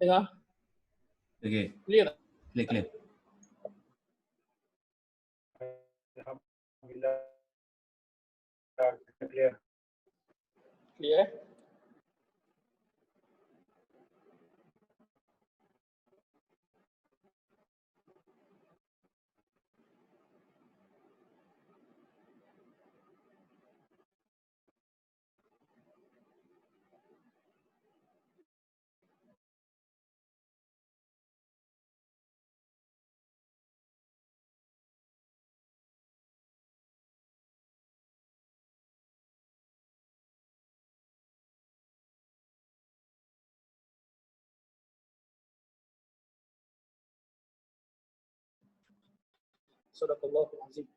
Dengar? Okay. Clear tak? Clear. Alhamdulillah. Clear. Clear. Sadaqallahul azim.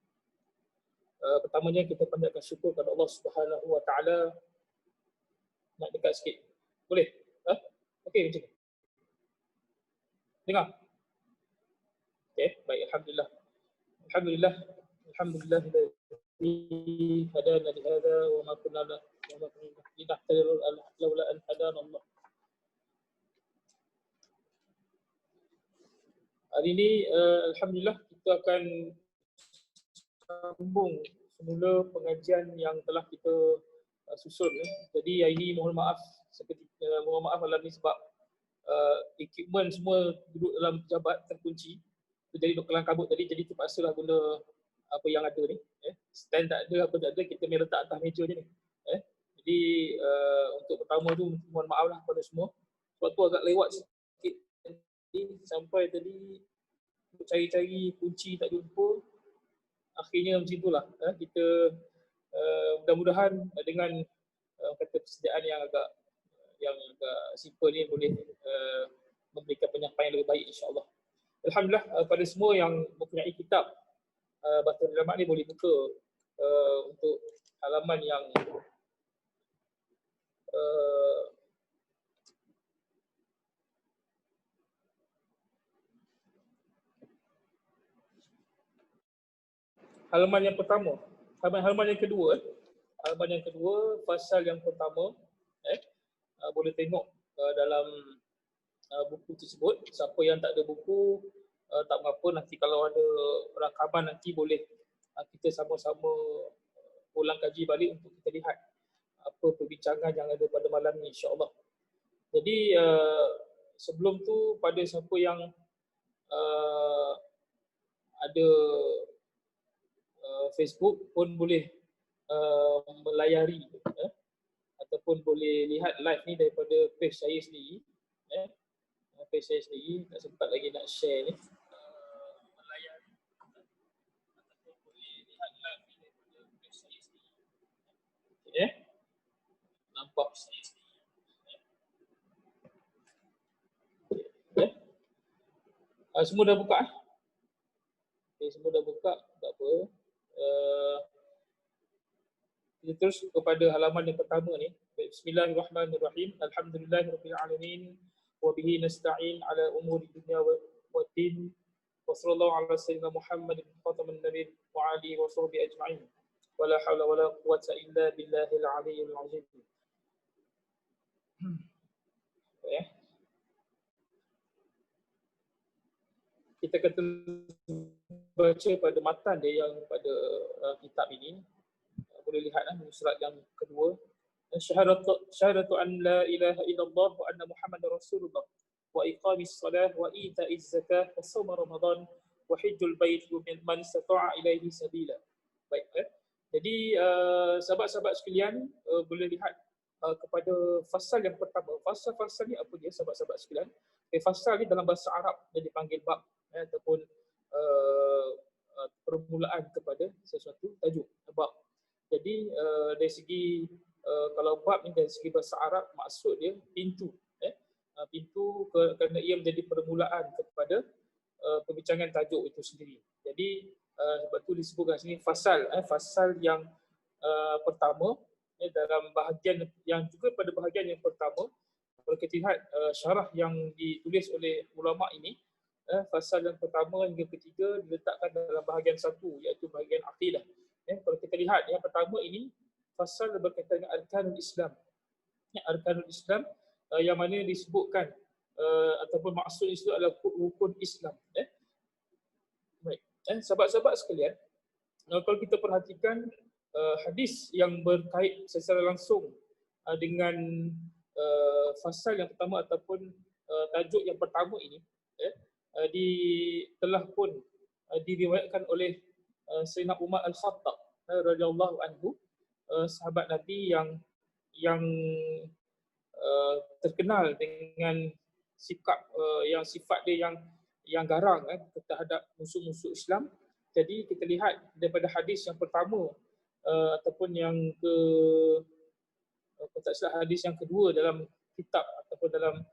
Pertamanya kita panjatkan syukur kepada Allah Subhanahu wa taala. Nak dekat sikit. Boleh? Okey macam ni. Dengar? Okey, baik, alhamdulillah. Alhamdulillah alladzi hadana li hadza wa ma kunna linahtadiya laula an hadana Allah. Hari ini alhamdulillah kita akan sambung semula pengajian yang telah kita susun. Jadi hari ini mohon maaf malam ni sebab equipment semua duduk dalam pejabat terkunci. Jadi duduk kelang kabut tadi, jadi terpaksalah guna apa yang ada ni. Stand tak ada, apa tak ada, kita main letak atas meja je ni. Jadi untuk pertama tu mohon maaf lah kepada semua. Sebab tu agak lewat sikit sampai tadi cari-cari kunci tak jumpa. Akhirnya macam itulah. Kita mudah-mudahan dengan kata persediaan yang agak simple ni boleh memberikan penyampaian lebih baik insya-Allah. Alhamdulillah pada semua yang mempunyai kitab Bahtun Ulamat ni boleh buka untuk halaman yang halaman yang pertama, halaman yang kedua, fasal yang pertama, boleh tengok dalam buku tersebut. Siapa yang tak ada buku, tak mengapa, nanti kalau ada rakaman nanti boleh kita sama-sama ulang kaji balik untuk kita lihat apa perbincangan yang ada pada malam ni insya-Allah. Jadi sebelum tu pada siapa yang ada Facebook pun boleh melayari ataupun boleh lihat live ni daripada page saya sendiri. Page saya sendiri, tak sempat lagi nak share ni. Melayari ataupun boleh lihat live ni daripada page saya sendiri. Nampak saya sendiri. Semua dah buka? Semua dah buka, tak apa. Kita terus kepada halaman yang pertama ni. Bismillahirrahmanirrahim. Alhamdulillahirabbil alamin wa bihi nasta'in ala umuri dunya wa din. Wa sallallahu ala sayyidina Muhammadin khataman nabiyyin wa alihi wa sahbihi ajma'in. Wa la haula wa la quwwata illa billahil aliyyil azim. Kita kata baca pada matan dia yang pada kitab ini. Boleh lihatlah surat yang kedua. Syahadatu an la ilaha illallah wa anna Muhammadar Rasulullah wa iqamis salah wa ita'iz zakah wa shaum Ramadan wa hajjul bait man istata'a ilaihi sabila. Baik. Jadi sahabat-sahabat sekalian boleh lihat kepada fasal yang pertama. Fasal-fasal ni apa dia sahabat-sahabat sekalian? Fasal ni dalam bahasa Arab dia dipanggil bab ataupun permulaan kepada sesuatu tajuk bab. Jadi dari segi kalau bab ni dari segi bahasa Arab maksud dia pintu. Pintu kerana ia menjadi permulaan kepada perbincangan tajuk itu sendiri. Jadi sebab tu disebutkan sini fasal. Fasal yang pertama dalam bahagian yang juga pada bahagian yang pertama kalau kita lihat syarah yang ditulis oleh ulama ini, fasal yang pertama hingga ketiga diletakkan dalam bahagian satu iaitu bahagian akidah. Kalau kita lihat yang pertama ini fasal berkaitan dengan arkanul Islam. Arkanul Islam yang mana disebutkan ataupun maksud itu adalah rukun Islam. Baik. Sahabat-sahabat sekalian, kalau kita perhatikan hadis yang berkait secara langsung dengan fasal yang pertama ataupun tajuk yang pertama ini, telah pun diriwayatkan oleh Sayyidina Umar Al-Khattab radhiyallahu anhu, sahabat Nabi yang terkenal dengan sifat dia yang garang terhadap musuh-musuh Islam. Jadi kita lihat daripada hadis yang pertama ataupun yang hadis yang kedua dalam kitab ataupun dalam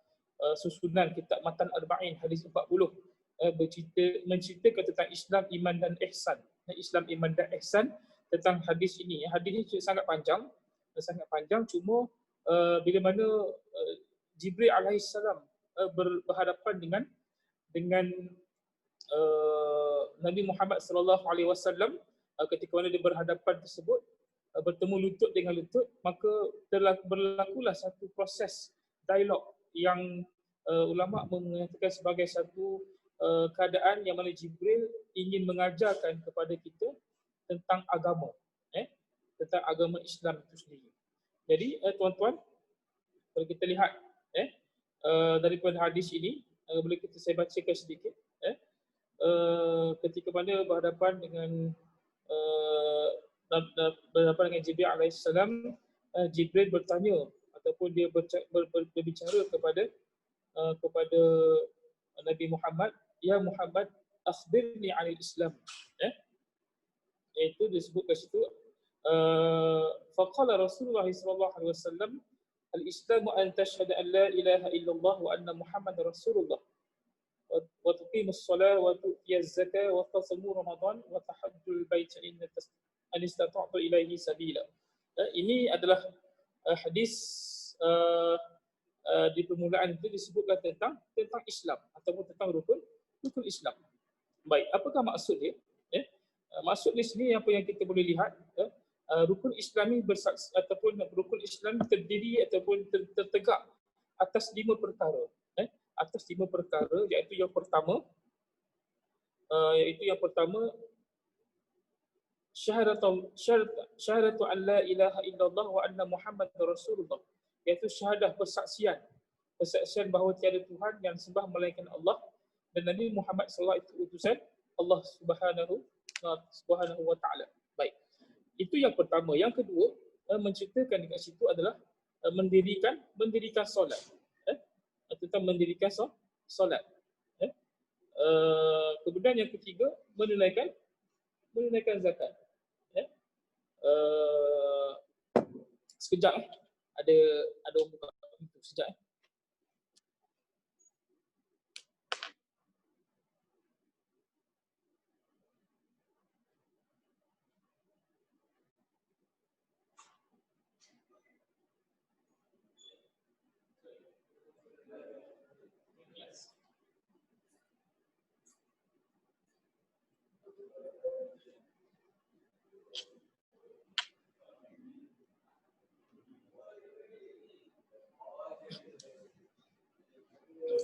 susunan kitab Matan Arba'in, hadis 40, menceritakan tentang Islam, iman dan ihsan. Islam, iman dan ihsan tentang hadis ini. Hadis ini sangat panjang, cuma bila mana Jibril alaihissalam berhadapan dengan Nabi Muhammad sallallahu alaihi wasallam, ketika mana dia berhadapan tersebut, bertemu lutut dengan lutut, maka telah berlakulah satu proses dialog yang ulama mengatakan sebagai satu keadaan yang mana Jibril ingin mengajarkan kepada kita tentang agama, tentang agama Islam itu sendiri. Jadi tuan-tuan, kalau kita lihat daripada hadis ini, boleh saya bacakan sedikit. Ketika mana berhadapan dengan Jibril alaihissalam, Jibril bertanya ataupun dia berbicara kepada Nabi Muhammad, ya Muhammad, akhbirni 'anil Islam. Itu disebut kat situ, faqala Rasulullah sallallahu alaihi wasallam, al-Islamu an tashhadu an la ilaha illallah wa anna Muhammadar Rasulullah wa tuqimus shalah wa tu'tiyaz zakah wa tasumu Ramadan wa tahajjul bait in istata'ta ilaihi sabila. Ini adalah hadis di permulaan itu disebutkan tentang Islam ataupun tentang rukun Islam. Baik, apakah maksud dia? Maksud di sini apa yang kita boleh lihat, rukun Islam ini bersaksi ataupun rukun Islam terdiri ataupun tertegak atas 5 perkara. Atas 5 perkara, iaitu yang pertama syahadatu an la ilaha illallah wa anna Muhammadar Rasulullah, iaitu syahadah persaksian bahawa tiada Tuhan yang sembah melainkan Allah dan Nabi Muhammad sallallahu alaihi wasallam itu utusan Allah subhanahu wa ta'ala. Baik. Itu yang pertama. Yang kedua, menceritakan dekat situ adalah mendirikan solat. Tentang mendirikan solat. Kemudian yang ketiga, menunaikan zakat. Sekejap ada orang buka pintu sekejap.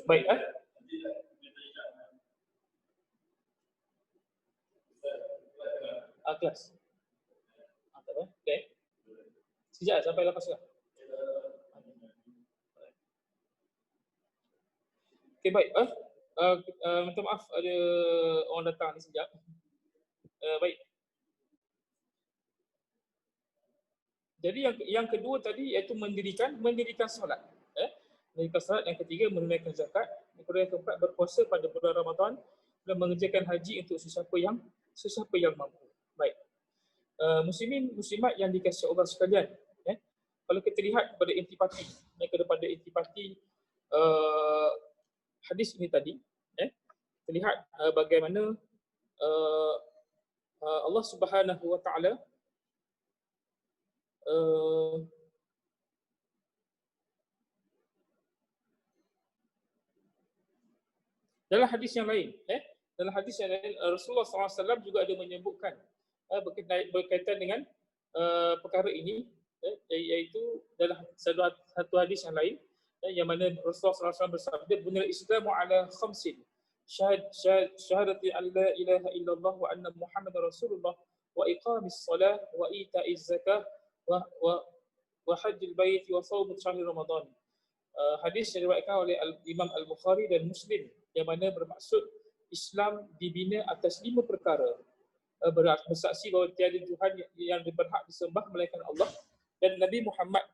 Baik, kelas. Okey. Sekejap sampai lepas lah. Okey, baik. Minta maaf ada orang datang ni sekejap. Baik. Jadi yang kedua tadi iaitu mendirikan solat. Mendirikan solat, yang ketiga menunaikan zakat, yang keempat berpuasa pada bulan Ramadan dan mengerjakan haji untuk sesiapa yang mampu. Baik. Muslimin muslimat yang dikasihi Allah sekalian, kalau kita lihat kepada intipati hadis ini tadi, kita lihat bagaimana Allah Subhanahu wa taala dalam hadis yang lain, Rasulullah SAW juga ada menyebutkan berkaitan dengan perkara ini, iaitu dalam satu hadis yang lain, yang mana Rasulullah SAW bersabda, "Buniyal Islamu ala khamsin, syahadati an la ilaha illallah wa anna Muhammadar Rasulullah wa iqamis salah wa ita'iz zakah wa hajjil bait wa shaum syahr Ramadan." Hadis yang diriwayatkan oleh Imam Al-Bukhari dan Muslim, yang mana bermaksud Islam dibina atas 5 perkara. Bersaksi bahawa tiada Tuhan yang berhak disembah melainkan Allah, dan Nabi Muhammad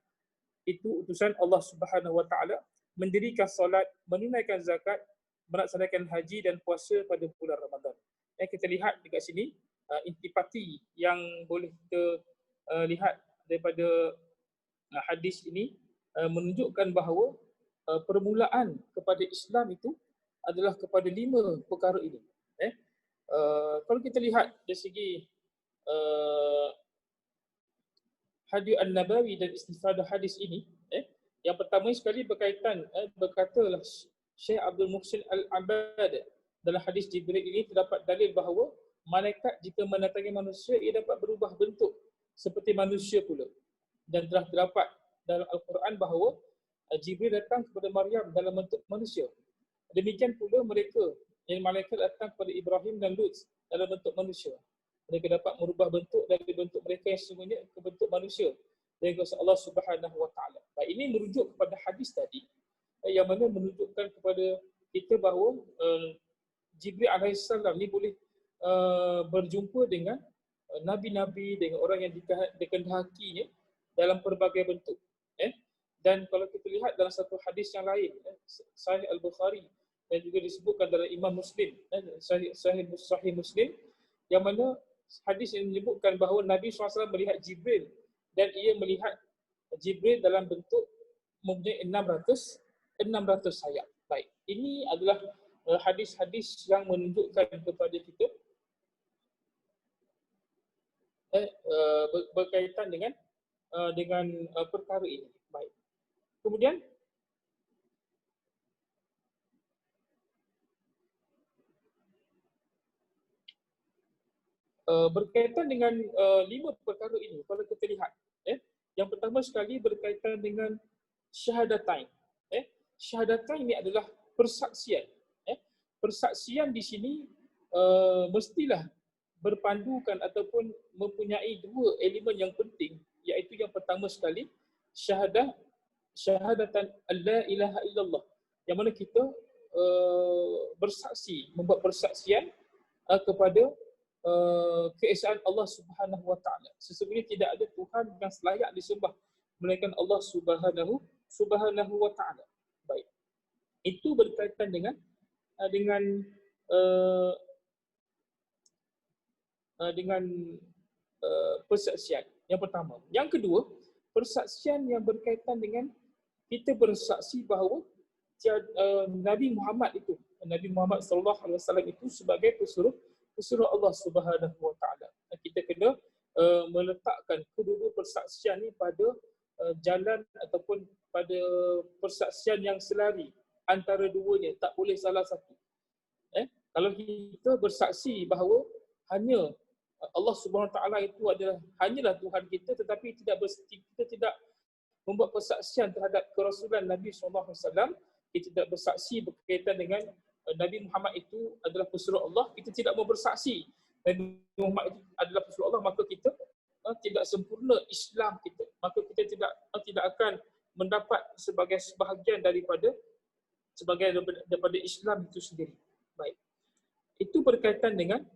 itu utusan Allah Subhanahu wa taala, mendirikan solat, menunaikan zakat, melaksanakan haji dan puasa pada bulan Ramadan. Kita lihat dekat sini intipati yang boleh kita lihat daripada hadis ini menunjukkan bahawa permulaan kepada Islam itu adalah kepada 5 perkara ini. Kalau kita lihat dari segi hadis An-Nabawi dan istifadah hadis ini, yang pertama sekali berkaitan, berkatalah Syekh Abdul Muhsin Al-Abbad, dalam hadis Jibril ini terdapat dalil bahawa malaikat jika mendatangi manusia, ia dapat berubah bentuk seperti manusia pula. Dan telah terdapat dalam Al-Quran bahawa Jibril datang kepada Maryam dalam bentuk manusia. Demikian pula mereka, yang malaikat datang kepada Ibrahim dan Lut dalam bentuk manusia. Mereka dapat merubah bentuk dari bentuk mereka yang sesungguhnya ke bentuk manusia dari kuasa Allah Subhanahu wa taala. Baik, ini merujuk kepada hadis tadi yang mana menunjukkan kepada kita bahawa Jibril alaihissalam ni boleh berjumpa dengan nabi-nabi, dengan orang yang dikehendakinya dalam pelbagai bentuk. Dan kalau kita lihat dalam satu hadis yang lain, Sahih Al-Bukhari, dan juga disebutkan dalam Imam Muslim, Sahih Muslim, yang mana hadis yang menyebutkan bahawa Nabi SAW melihat Jibril, dan ia melihat Jibril dalam bentuk mempunyai 600 sayap. Baik, ini adalah hadis-hadis yang menunjukkan kepada kita berkaitan dengan perkara ini. Baik. Kemudian berkaitan dengan 5 perkara ini, kalau kita lihat, yang pertama sekali berkaitan dengan syahadatain. Syahadatain ini adalah persaksian. Persaksian di sini mestilah berpandukan ataupun mempunyai 2 elemen yang penting, iaitu yang pertama sekali syahadatan la ilaha illallah, yang mana kita bersaksi, membuat persaksian kepada keesaan Allah Subhanahu wa taala. Sesungguhnya tidak ada Tuhan yang selayak disembah melainkan Allah Subhanahu wa taala. Baik. Itu berkaitan dengan persaksian yang pertama. Yang kedua, persaksian yang berkaitan dengan kita bersaksi bahawa Nabi Muhammad sallallahu alaihi wasallam itu sebagai pesuruh Allah Subhanahu wa taala. Kita kena meletakkan kedua persaksian ni pada jalan ataupun pada persaksian yang selari antara duanya, tak boleh salah satu. Kalau kita bersaksi bahawa hanya Allah Subhanahu wa taala itu hanyalah Tuhan kita, tetapi kita tidak membuat persaksian terhadap kerasulan Nabi SAW, kita tidak bersaksi berkaitan dengan Nabi Muhammad itu adalah pesuruh Allah, kita tidak mau bersaksi Nabi Muhammad itu adalah pesuruh Allah, maka kita tidak sempurna Islam kita. Maka kita tidak akan mendapat sebagai sebahagian daripada Islam itu sendiri. Baik. Itu berkaitan dengan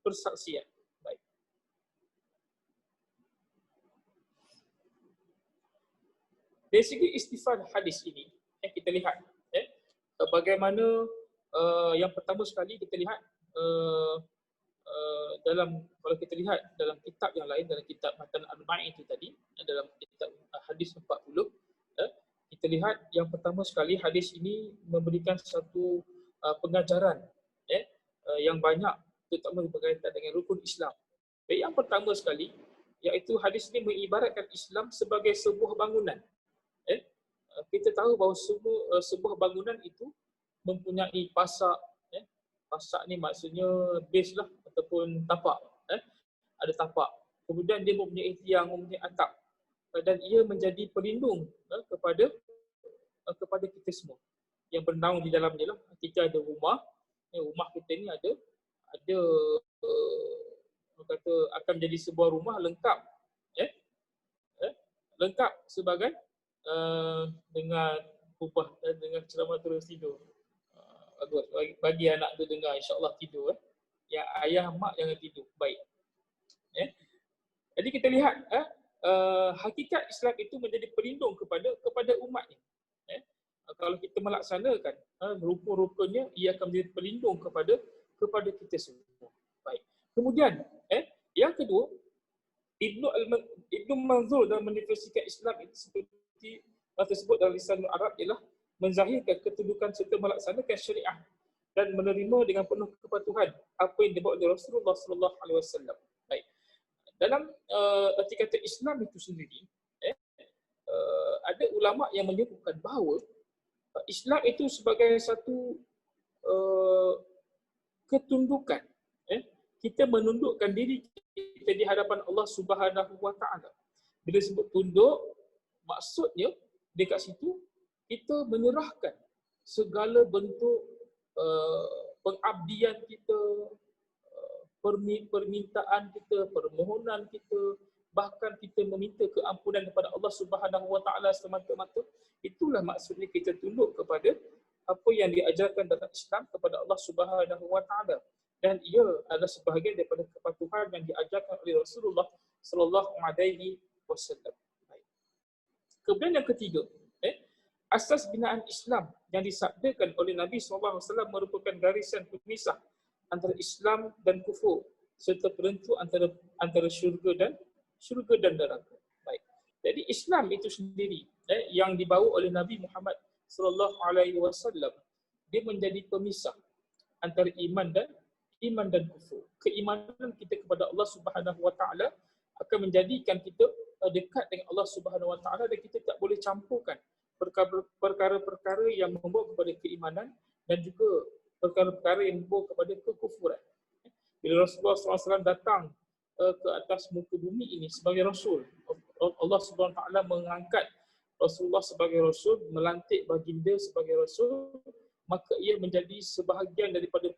persaksian. Baik. Dari segi istifadah hadis ini, kita lihat bagaimana yang pertama sekali kita lihat kalau kita lihat dalam kitab yang lain, dalam kitab Matan Arba'in itu tadi, dalam kitab hadis 40, kita lihat yang pertama sekali hadis ini memberikan satu pengajaran yang banyak, terutama berkaitan dengan rukun Islam. Yang pertama sekali, iaitu hadis ini mengibaratkan Islam sebagai sebuah bangunan. Kita tahu bahawa sebuah bangunan itu mempunyai pasak. Pasak ni maksudnya base lah ataupun tapak. Ada tapak. Kemudian dia mempunyai tiang, mempunyai atap. dan ia menjadi pelindung kepada kita semua yang bernaung di dalamnya lah. Kita ada rumah, rumah kita ni ada kata akan menjadi sebuah rumah lengkap, lengkap sebagai dengan ubah dengan ceramah terus tidur. Bagus, bagi anak tu dengar, insya-Allah tidur. Yang ayah mak jangan tidur. Baik. Jadi kita lihat hakikat Islam itu menjadi pelindung kepada umat ni. Kalau kita melaksanakan rukun-rukunnya, ia akan menjadi pelindung kepada kita semua. Baik. Kemudian yang kedua, Ibnu Manzur dalam mendefinisikan Islam itu seperti tersebut dalam lisan Arab ialah menzahirkan kedudukan serta melaksanakan syariah dan menerima dengan penuh kepatuhan apa yang dibawa oleh Rasulullah sallallahu alaihi wasallam. Baik. Dalam arti kata Islam itu sendiri, ada ulama yang menyebutkan bahawa Islam itu sebagai satu ketundukan. Kita menundukkan diri kita di hadapan Allah Subhanahu wa taala. Bila sebut tunduk, maksudnya dekat situ kita menyerahkan segala bentuk pengabdian kita, permintaan kita, permohonan kita, bahkan kita meminta keampunan kepada Allah Subhanahu wa taala semata-mata. Itulah maksudnya kita tunduk kepada apa yang diajarkan dalam Islam kepada Allah Subhanahu wa taala. Dan ia adalah sebahagian daripada kepatuhan yang diajarkan oleh Rasulullah sallallahu alaihi wasallam. Kemudian yang ketiga, asas binaan Islam yang disabdakan oleh Nabi sallallahu alaihi wasallam merupakan garisan pemisah antara Islam dan kufur serta penentu antara syurga dan neraka. Baik. Jadi Islam itu sendiri yang dibawa oleh Nabi Muhammad sallallahu alaihi wasallam, dia menjadi pemisah antara iman dan kufur. Keimanan kita kepada Allah Subhanahu wa taala akan menjadikan kita dekat dengan Allah Subhanahu wa taala, dan kita tak boleh campurkan perkara-perkara yang membawa kepada keimanan dan juga perkara-perkara yang membawa kepada kekufuran. Bila Rasulullah SAW datang ke atas muka bumi ini sebagai Rasul, Allah Subhanahu wa taala mengangkat Rasulullah sebagai Rasul, melantik baginda sebagai Rasul, maka ia menjadi sebahagian daripada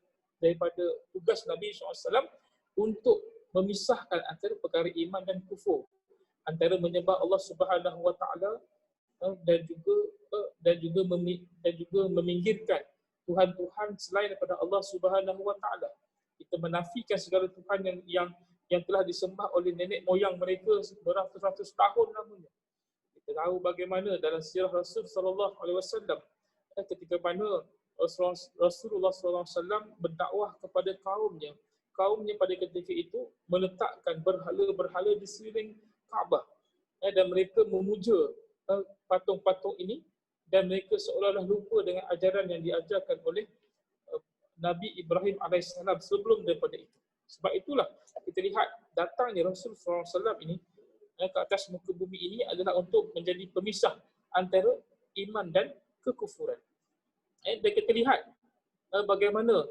tugas Nabi SAW untuk memisahkan antara perkara iman dan kufur, antara menyembah Allah Subhanahu wa taala dan juga meminggirkan tuhan-tuhan selain daripada Allah Subhanahu wa taala. Kita menafikan segala tuhan yang telah disembah oleh nenek moyang mereka beratus-ratus tahun lamanya. Kita tahu bagaimana dalam sirah Rasul sallallahu alaihi wasallam ketika mana Rasulullah SAW berdakwah kepada kaumnya pada ketika itu meletakkan berhala-berhala di sekeliling Kaabah, dan mereka memuja patung-patung ini, dan mereka seolah-olah lupa dengan ajaran yang diajarkan oleh Nabi Ibrahim AS sebelum daripada itu. Sebab itulah kita lihat datangnya Rasulullah SAW ini ke atas muka bumi ini adalah untuk menjadi pemisah antara iman dan kekufuran. Dan kita lihat bagaimana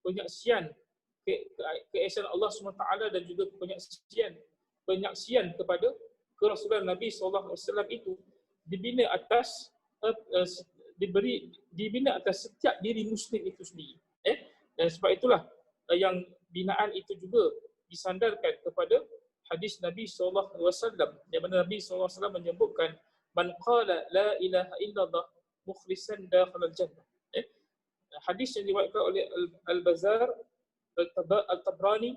penyaksian keesaan Allah SWT dan juga penyaksian kepada kerasulan Nabi SAW itu dibina atas setiap diri Muslim itu sendiri. Dan sebab itulah yang binaan itu juga disandarkan kepada hadis Nabi SAW, yang mana Nabi SAW menyebutkan man qala la ilaha illallah mukhlisan dakhal al-jannah. Hadis yang diriwayatkan oleh Al-Bazzar, Al-Tabrani,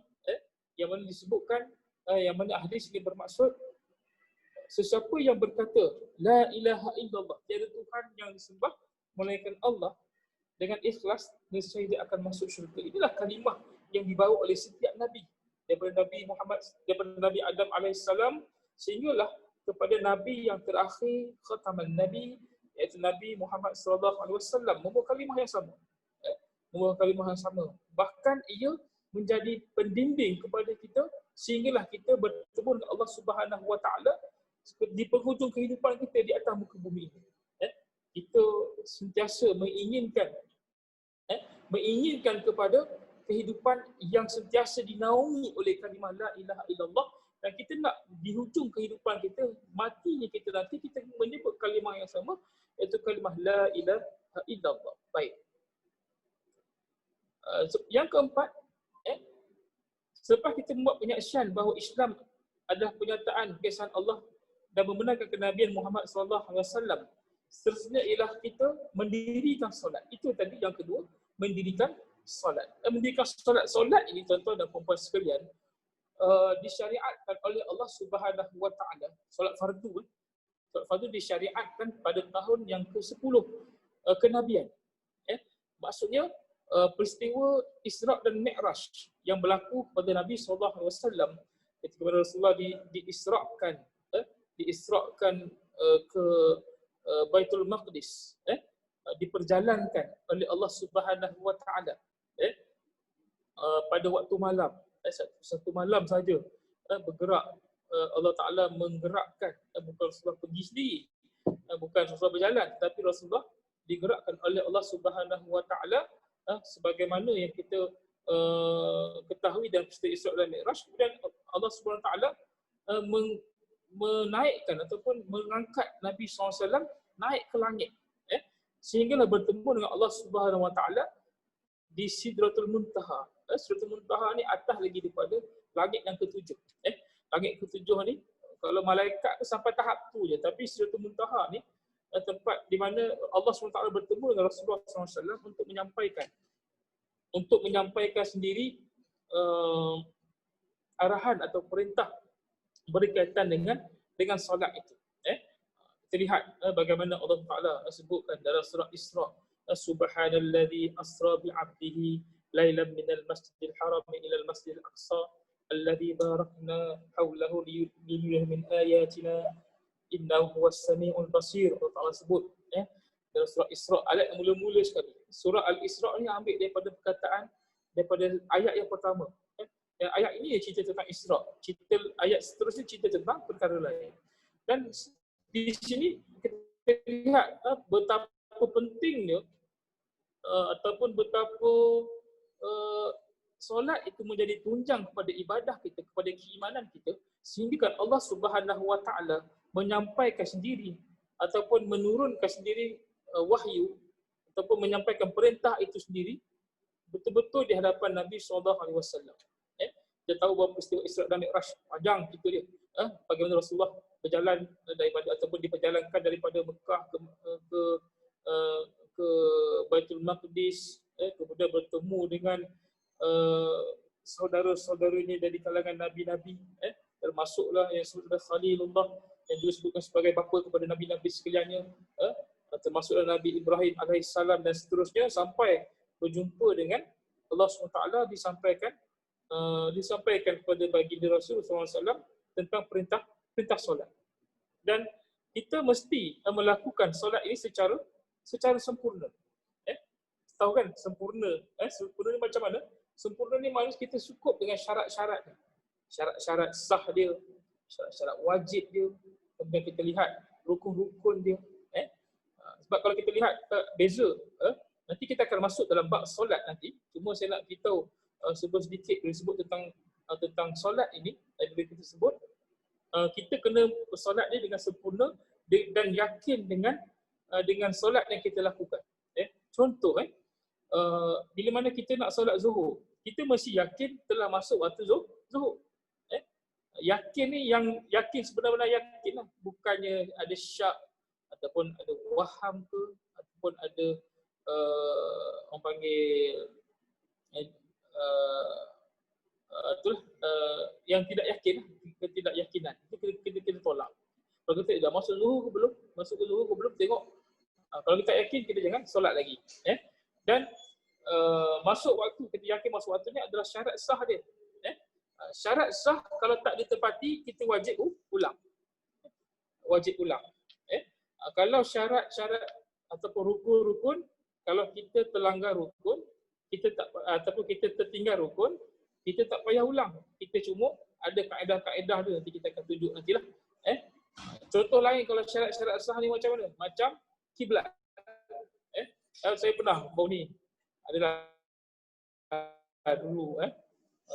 yang mana disebutkan, yang mana hadis ini bermaksud sesiapa yang berkata la ilaha illallah, tiada Tuhan yang disembah melainkan Allah, dengan ikhlas, nescaya dia akan masuk syurga. Inilah kalimah yang dibawa oleh setiap Nabi, daripada Nabi Muhammad, daripada Nabi Adam AS, sehinggalah kepada Nabi yang terakhir, khataman Nabi, iaitu Nabi Muhammad SAW, membawa kalimah yang sama. Bahkan ia menjadi pendimbing kepada kita, sehinggalah kita bertemu dengan Allah Subhanahu wa taala di penghujung kehidupan kita di atas muka bumi ini. Kita sentiasa menginginkan kepada kehidupan yang sentiasa dinaungi oleh kalimah la ilaha illallah dan kita nak di hujung kehidupan kita, matinya kita nanti, kita menyebut kalimah yang sama, iaitu kalimah la ilaha illallah. Baik. Yang keempat, selepas kita membuat penyaksian bahawa Islam adalah penyataan keesaan Allah dan membenarkan kenabian Muhammad sallallahu alaihi wasallam, seterusnya ialah kita mendirikan solat. Itu tadi yang kedua, mendirikan solat. Mendirikan solat ini, tuan-tuan dan puan-puan sekalian, disyariatkan oleh Allah Subhanahu wa taala. Solat fardu, solat fardu disyariatkan pada tahun yang ke-10 kenabian. Maksudnya peristiwa Isra' dan Mi'raj yang berlaku pada Nabi sallallahu alaihi wasallam ketika Rasulullah diisrakan ke Baitul Maqdis, diperjalankan oleh Allah Subhanahu wa taala pada waktu malam, satu malam saja bergerak. Allah Taala menggerakkan, bukan Rasulullah pergi sendiri, bukan Rasulullah berjalan, tetapi Rasulullah digerakkan oleh Allah Subhanahu wa taala, sebagaimana yang kita ketahui dalam peristiwa Isra' dan Mi'raj. Kemudian Allah Subhanahu wa taala menaikkan ataupun mengangkat Nabi SAW naik ke langit, sehinggalah bertemu dengan Allah Subhanahu wa taala di Sidratul Muntaha. Sidratul Muntaha ni atas lagi daripada langit yang ketujuh. Langit ketujuh ni, kalau malaikat sampai tahap tu je, tapi Sidratul Muntaha ni tempat di mana Allah SWT bertemu dengan Rasulullah SAW untuk menyampaikan sendiri arahan atau perintah berkaitan dengan solat itu. Kita lihat bagaimana Allah Taala sebutkan dalam surah Isra', Subhanalladzi asra bi 'abdihi lailan minal masjidil haram ila al masjidil aqsa alladzi barakna hawlahu liyuriyahu min ayatina innahu huwas samiul basir. Allah Taala sebut dalam surah Isra', ayat yang mula-mula sekali. Surah Al-Isra' ni ambil daripada ayat yang pertama. Dan ayat ini cerita tentang Isra'. Ayat seterusnya cerita tentang perkara lain. Dan di sini kita lihat betapa pentingnya ataupun betapa solat itu menjadi tunjang kepada ibadah kita, kepada keimanan kita, sehingga kan Allah Subhanahu wa taala menyampaikan sendiri ataupun menurunkan sendiri wahyu ataupun menyampaikan perintah itu sendiri betul-betul di hadapan Nabi SAW. Kita tahu bahawa peristiwa Isra' dan Mi'raj panjang cerita dia. Bagaimana Rasulullah berjalan daripada ataupun diperjalankan daripada Mekah ke Baitul Maqdis, kemudian bertemu dengan saudara-saudaranya dari kalangan nabi-nabi, termasuklah yang disebut Khalilullah yang juga disebutkan sebagai bapa kepada nabi-nabi sekaliannya, termasuklah Nabi Ibrahim alaihissalam dan seterusnya, sampai berjumpa dengan Allah SWT, disampaikan kepada baginda Rasulullah SAW tentang perintah solat. Dan kita mesti melakukan solat ini secara sempurna. Tahu kan sempurna? Sempurna ni macam mana? Sempurna ni maksud kita cukup dengan syarat-syarat. Syarat-syarat sah dia, syarat-syarat wajib dia. Kemudian kita lihat rukun-rukun dia. Sebab kalau kita lihat beza, nanti kita akan masuk dalam bab solat nanti. Cuma saya nak beritahu sedikit disebut tentang solat ini. Bila kita sebut, kita kena solat dia dengan sempurna dan yakin dengan solat yang kita lakukan. Contoh, bila mana kita nak solat zuhur, kita mesti yakin telah masuk waktu zuhur. Yakin ni yang yakin sebenar-benar yakin lah. Bukannya ada syak ataupun ada waham ke, ataupun ada orang panggil yang tidak yakin, ketidakyakinan. Itu kita tolak. Kalau kita dah masuk zuhur ke belum, tengok. Kalau kita yakin, kita jangan solat lagi. Dan masuk waktu, kita yakin masuk waktunya adalah syarat sah dia. Syarat sah kalau tak ditepati, kita wajib ulang. Kalau syarat-syarat ataupun rukun-rukun, kalau kita terlanggar rukun, ataupun kita tertinggal rukun, kita tak payah ulang. Kita cuma ada kaedah-kaedah dia, nanti kita akan tunjuk nantilah. Contoh lain kalau syarat-syarat sah ni macam mana? Macam kiblat. Saya pernah baru ni adalah dulu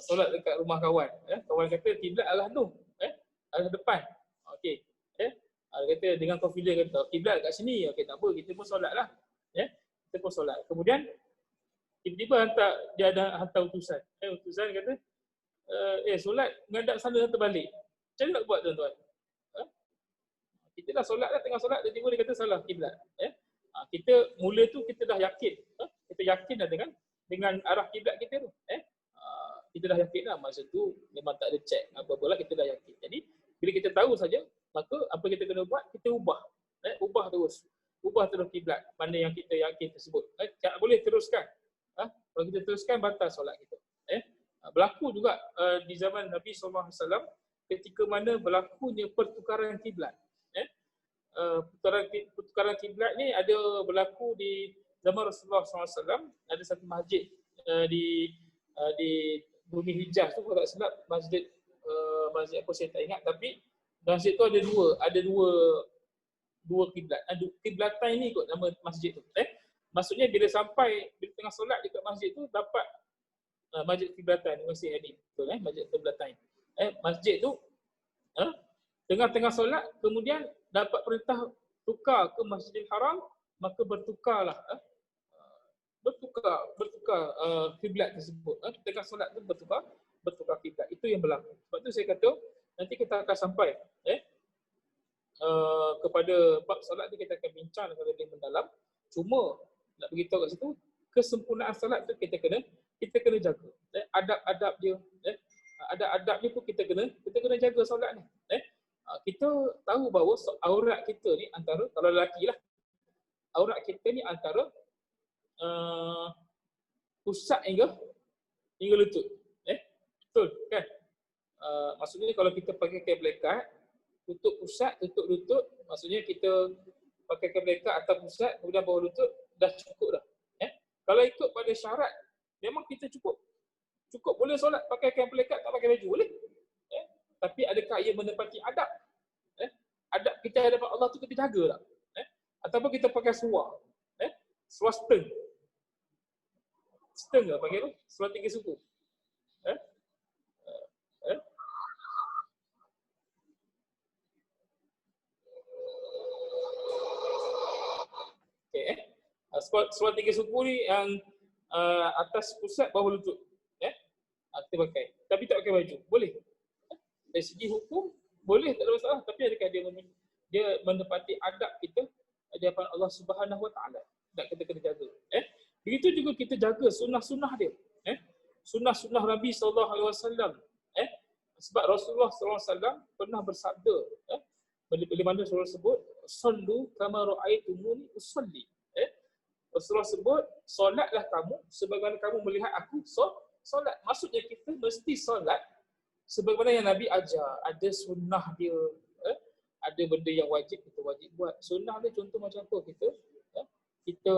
solat dekat rumah kawan. Kawan kata kiblat arah tu. arah depan. Okey. Dia kata dengan confident kata kiblat kat sini. Okey, tak apa, kita pun solatlah. Kita pun solat. Kemudian tiba-tiba dia ada hantar utusan. Utusan kata solat menghadap sana dan terbalik. Macam mana nak buat tuan-tuan? Kita dah solat dah, tengah solat tiba-tiba dia kata salah kiblat. Kita mula tu kita dah yakin. Kita yakin dah dengan arah kiblat kita tu. Kita dah yakin dah masa tu memang tak ada check apa-apalah, kita dah yakin. Jadi bila kita tahu saja, maka apa kita kena buat? Kita ubah. Ubah terus kiblat mana yang kita yakin tersebut. Tak boleh teruskan. Kalau kita teruskan batal solat kita. Berlaku juga di zaman Nabi SAW ketika mana berlakunya pertukaran kiblat. Pertukaran kiblat ni ada berlaku di zaman Rasulullah SAW. Ada satu masjid di Bumi Hijaz tu, kalau tak silap masjid apa saya tak ingat, tapi masjid tu ada dua kiblat. Kiblatan ni ikut nama masjid tu. Maksudnya bila tengah solat dekat masjid tu dapat masjid kiblatan, masjid ini betul masjid kiblatan. Masjid tu tengah-tengah solat kemudian dapat perintah tukar ke Masjidil Haram, maka bertukar kiblat tersebut. Tengah solat tu bertukar kiblat. Itu yang berlaku. Sebab tu saya kata nanti kita akan sampai kepada bab solat ni, kita akan bincang lebih mendalam. Cuma nak beritahu kat situ, kesempurnaan solat tu kita kena jaga. Adab-adab dia, adab-adab dia pun kita kena jaga solat ni. Kita tahu bahawa aurat kita ni antara, kalau lelaki lah, aurat kita ni antara pusat hingga lutut. Betul kan? Maksudnya kalau kita pakai kain pelekat, tutup pusat, tutup lutut, maksudnya kita pakai kain pelekat atas pusat, kemudian bawah lutut, dah cukup dah. Kalau ikut pada syarat, memang kita cukup boleh solat pakai kain pelekat, tak pakai baju, boleh. Tapi adakah ia menepati adab? Adab kita hadapan Allah tu kita jaga tak? Ataupun kita pakai seluar string. String ke pakai apa? Seluar 3 suku. Seluar 3 suku ni yang atas pusat bawah lutut. Kita pakai. Tapi tak pakai baju. Boleh. Dari segi hukum boleh, tak ada masalah, tapi adakah dia menepati adab kita di hadapan Allah Subhanahu Wa Taala? Tak, kita kena jaga. Begitu juga kita jaga sunnah-sunnah dia. Sunnah-sunnah Nabi SAW. Sebab Rasulullah SAW pernah bersabda, bila mana Rasulullah sebut, "Sallu kama ra'aitumuni usalli." Rasulullah sebut, solatlah kamu sebagaimana kamu melihat aku solat. Maksudnya kita mesti solat sebagaimana yang Nabi ajar. Ada sunnah dia, ada benda yang wajib kita wajib buat. Sunnah dia contoh macam apa? Kita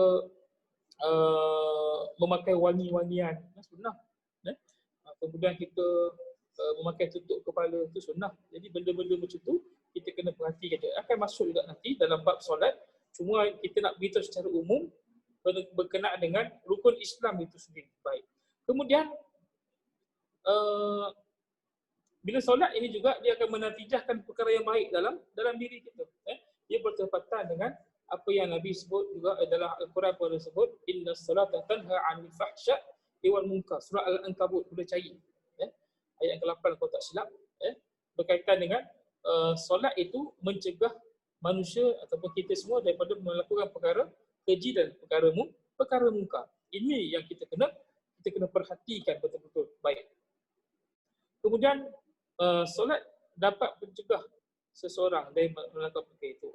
memakai wangi-wangian, sunnah. Kemudian kita memakai tutup kepala, itu sunnah. Jadi benda-benda macam tu kita kena perhatikan. Akan masuk juga nanti dalam bab solat. Cuma kita nak beritahu secara umum berkenaan dengan rukun Islam itu sendiri. Baik. Kemudian bila solat ini juga dia akan menatijahkan perkara yang baik dalam diri kita. Dia bertepatan dengan apa yang Nabi sebut juga adalah Al-Quran pada sebut, "Inna salata tanha 'anil fahsya'i wal munkar." Surah Al-Ankabut, boleh cari. Ayat ke-8 kalau tak silap, berkaitan dengan solat itu mencegah manusia ataupun kita semua daripada melakukan perkara keji dan perkara munkar. Ini yang kita kena perhatikan betul-betul baik. Kemudian solat dapat mencegah seseorang dari melakukan perkara itu.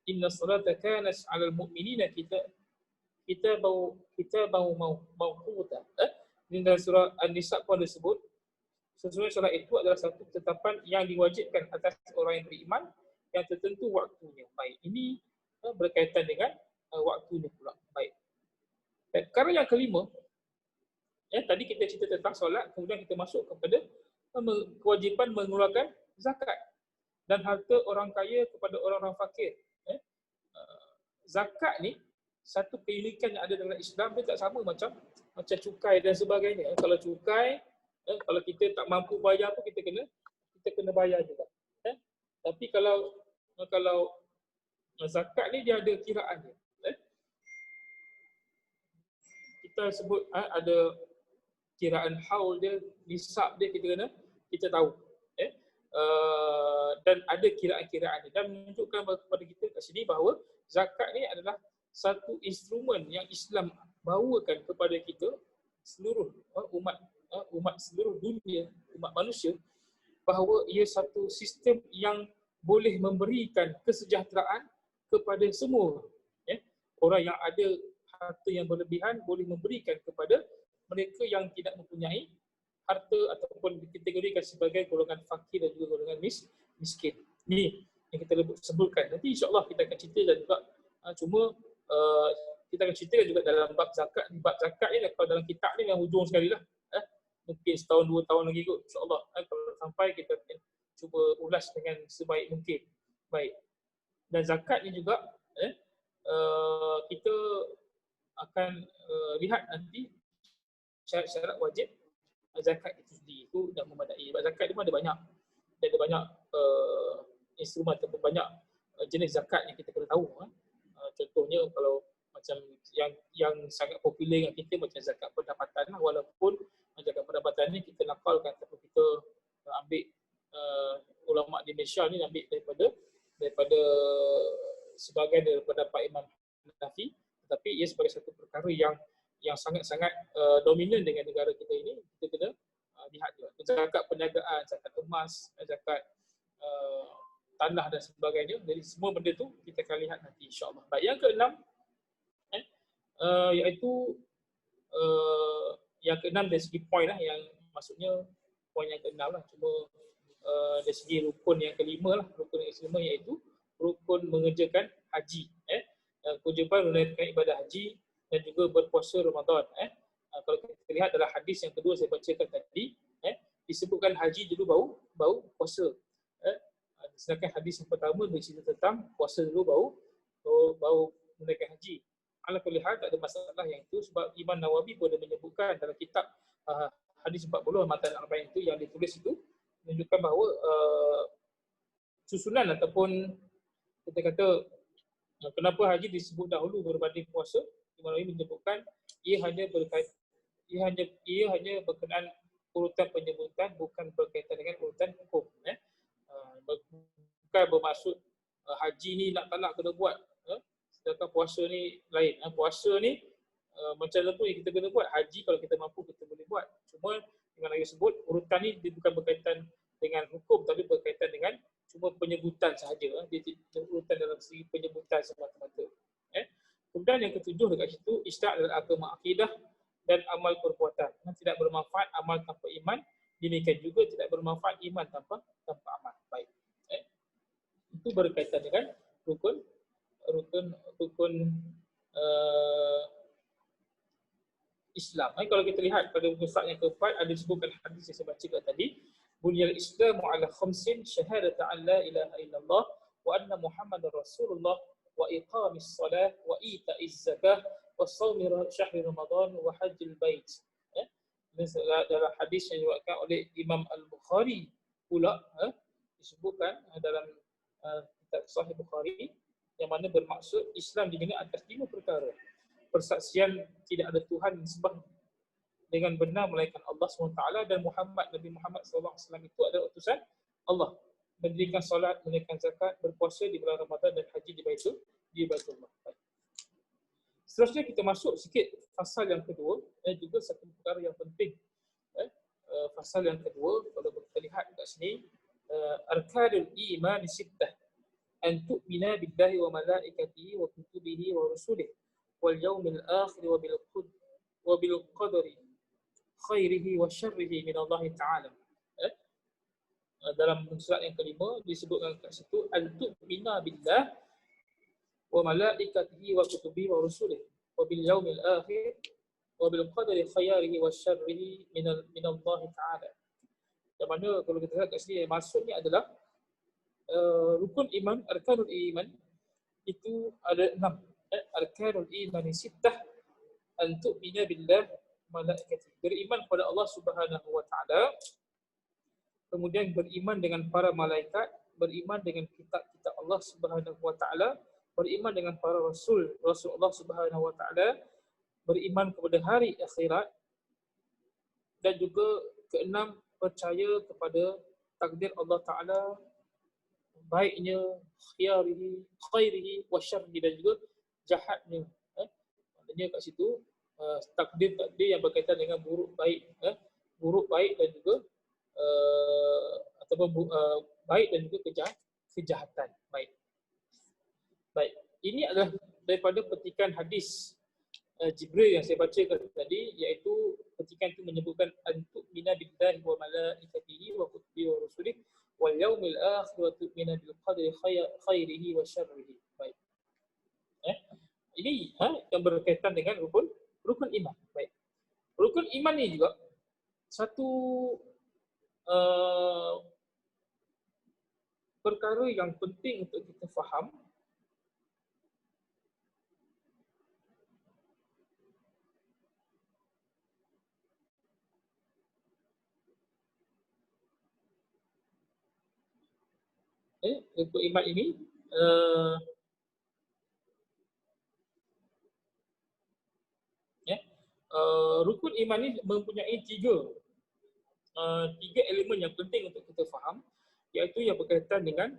Inna salata kanat 'alal mu'minina kita bau mauquta. Ini dalam surah An-Nisa pun disebut, sesungguhnya solat itu adalah satu ketetapan yang diwajibkan atas orang yang beriman yang tertentu waktunya. Baik, ini berkaitan dengan waktunya pula. Baik. Perkara yang kelima, tadi kita cerita tentang solat, kemudian kita masuk kepada kewajipan mengeluarkan zakat dan harta orang kaya kepada orang-orang fakir. Zakat ni satu keunikan yang ada dalam Islam, dia tak sama macam cukai dan sebagainya. Kalau cukai, kalau kita tak mampu bayar pun kita kita kena bayar juga. Tapi kalau zakat ni dia ada kiraan dia. Kita sebut ada kiraan haul dia, nisab dia kita tahu. Dan ada kiraan-kiraan dia, dan menunjukkan kepada kita kat sini bahawa zakat ni adalah satu instrumen yang Islam bawakan kepada kita seluruh umat seluruh dunia, umat manusia, bahawa ia satu sistem yang boleh memberikan kesejahteraan kepada semua. Orang yang ada harta yang berlebihan boleh memberikan kepada mereka yang tidak mempunyai harta ataupun dikategorikan sebagai golongan fakir dan juga golongan miskin. Ini yang kita sebutkan. Nanti insya-Allah kita akan cerita dan juga cuma kita akan ceritakan juga dalam bab zakat. Bab zakat ni kalau dalam kitab ni yang hujung sekali lah. Mungkin setahun, 2 tahun lagi kot insya-Allah. Kalau sampai kita akan cuba ulas dengan sebaik mungkin. Baik. Dan zakat ni juga kita akan lihat nanti syarat-syarat wajib zakat itu sendiri itu dah memadai. Sebab zakat dia pun ada banyak. Dia ada banyak instrumen ataupun banyak jenis zakat yang kita kena tahu. Contohnya kalau macam yang sangat popular dengan kita macam zakat pendapatan lah, walaupun zakat pendapatan ni kita nakalkan ataupun kita ambil ulama di Malaysia ni ambil daripada sebahagian daripada pendapat Imam Hanafi, tetapi ia sebagai satu perkara yang sangat-sangat dominan dengan negara kita ini, kita kena lihat juga. Zakat perniagaan, zakat emas, zakat tanah dan sebagainya. Jadi semua benda tu kita akan lihat nanti insya-Allah. Baik, yang keenam iaitu yang keenam dari segi poin lah, yang maksudnya poin yang keenam lah, cuma dari segi rukun yang kelima lah, rukun yang kelima iaitu rukun mengerjakan haji. Kewajipan menunaikan ibadah haji dan juga berpuasa Ramadan. Kalau kita lihat dalam hadis yang kedua saya bacakan tadi, disebutkan haji dulu baru puasa. Sedangkan hadis yang pertama bercerita tentang puasa dulu baru menunaikan haji. Ala kulli hal tak ada masalah yang itu, sebab Imam Nawawi pun ada menyebutkan dalam kitab hadis 40 Matan Arba'in itu yang ditulis itu menunjukkan bahawa susunan ataupun kita kata kenapa haji disebut dahulu berbanding puasa. Imam Nawawi menyebutkan ia hanya berkenaan urutan penyebutan, bukan berkaitan dengan urutan hukum. Bukan bermaksud haji ni nak tak nak kena buat, sedangkan puasa ni lain. Puasa ni macam tu kita kena buat, haji kalau kita mampu kita boleh buat. Cuma Imam Nawawi sebut urutan ni dia bukan berkaitan dengan hukum, tapi berkaitan dengan cuma penyebutan sahaja. Dia urutan dalam segi penyebutan semata-mata. Kemudian yang ketujuh dekat situ, isyrak adalah agama akidah dan amal perbuatan. Tidak bermanfaat amal tanpa iman, demikian juga tidak bermanfaat iman tanpa amal. Baik. Itu berkaitan dengan rukun Islam. Kalau kita lihat pada pusat yang keempat, ada disebutkan hadis yang saya bacakan tadi, bunyal islamu ala khamsin syahadata an la ilaha illallah wa anna muhammadar rasulullah wa iqamis salah wa ita'iz zakah wa shaumi syahri ramadan wa hajjil bait. Dalam hadis yang diriwayatkan oleh Imam Al-Bukhari pula disebutkan dalam kitab Sahih Bukhari, yang mana bermaksud Islam dibina atas 5 perkara. Persaksian tidak ada Tuhan disembah dengan benar melainkan Allah SWT, dan Nabi Muhammad SAW itu adalah utusan Allah. Mendirikan solat, menunaikan zakat, berpuasa di bulan Ramadan dan haji di Baitullah. Seterusnya kita masuk sikit fasal yang kedua, juga satu perkara yang penting. Fasal yang kedua, kalau kita lihat kat sini, arkanul iman sittah, an tu'mina billahi wa malaikatihi wa kutubihi wa rusulihi wal yaumil akhir wa bil qadari khairihi wa syarrihi min Allah Ta'ala. Dalam surat yang kelima disebutkan kat situ, an tu'mina billah wa malaikatihi wa kutubihi wa rusulihi wa bil yaumil akhir wa bil qadari khairihi wa syarrihi min Allah Ta'ala. Yang mana kalau kita lihat kat sini, maksudnya adalah rukun iman, arkanul iman itu ada 6. Arkanul iman sittah, an tu'mina billah malaikatihi, beriman kepada Allah Subhanahu wa taala kemudian beriman dengan para malaikat, beriman dengan kitab-kitab Allah Subhanahu wa taala, beriman dengan para rasul Allah Subhanahu wa taala, beriman kepada hari akhirat, dan juga keenam, percaya kepada takdir Allah Taala, baiknya, khairihi wa syarrihi, dan juga jahatnya. Maknanya kat situ takdir yang berkaitan dengan buruk baik dan juga ataupun baik dan juga kejahatan. Baik. Ini adalah daripada petikan hadis Jibril yang saya bacakan tadi, iaitu petikan itu menyebutkan antuk mina billahi wa malaikatihi wa kutubihi wa rusulihi wal yaumil akhir wa tu'mina bil qadri khairihi wa syarrihi. Baik. Ini yang berkaitan dengan rukun iman. Baik. Rukun iman ni juga satu perkara yang penting untuk kita faham. Rukun iman ini rukun iman ini mempunyai tiga elemen yang penting untuk kita faham, iaitu yang berkaitan dengan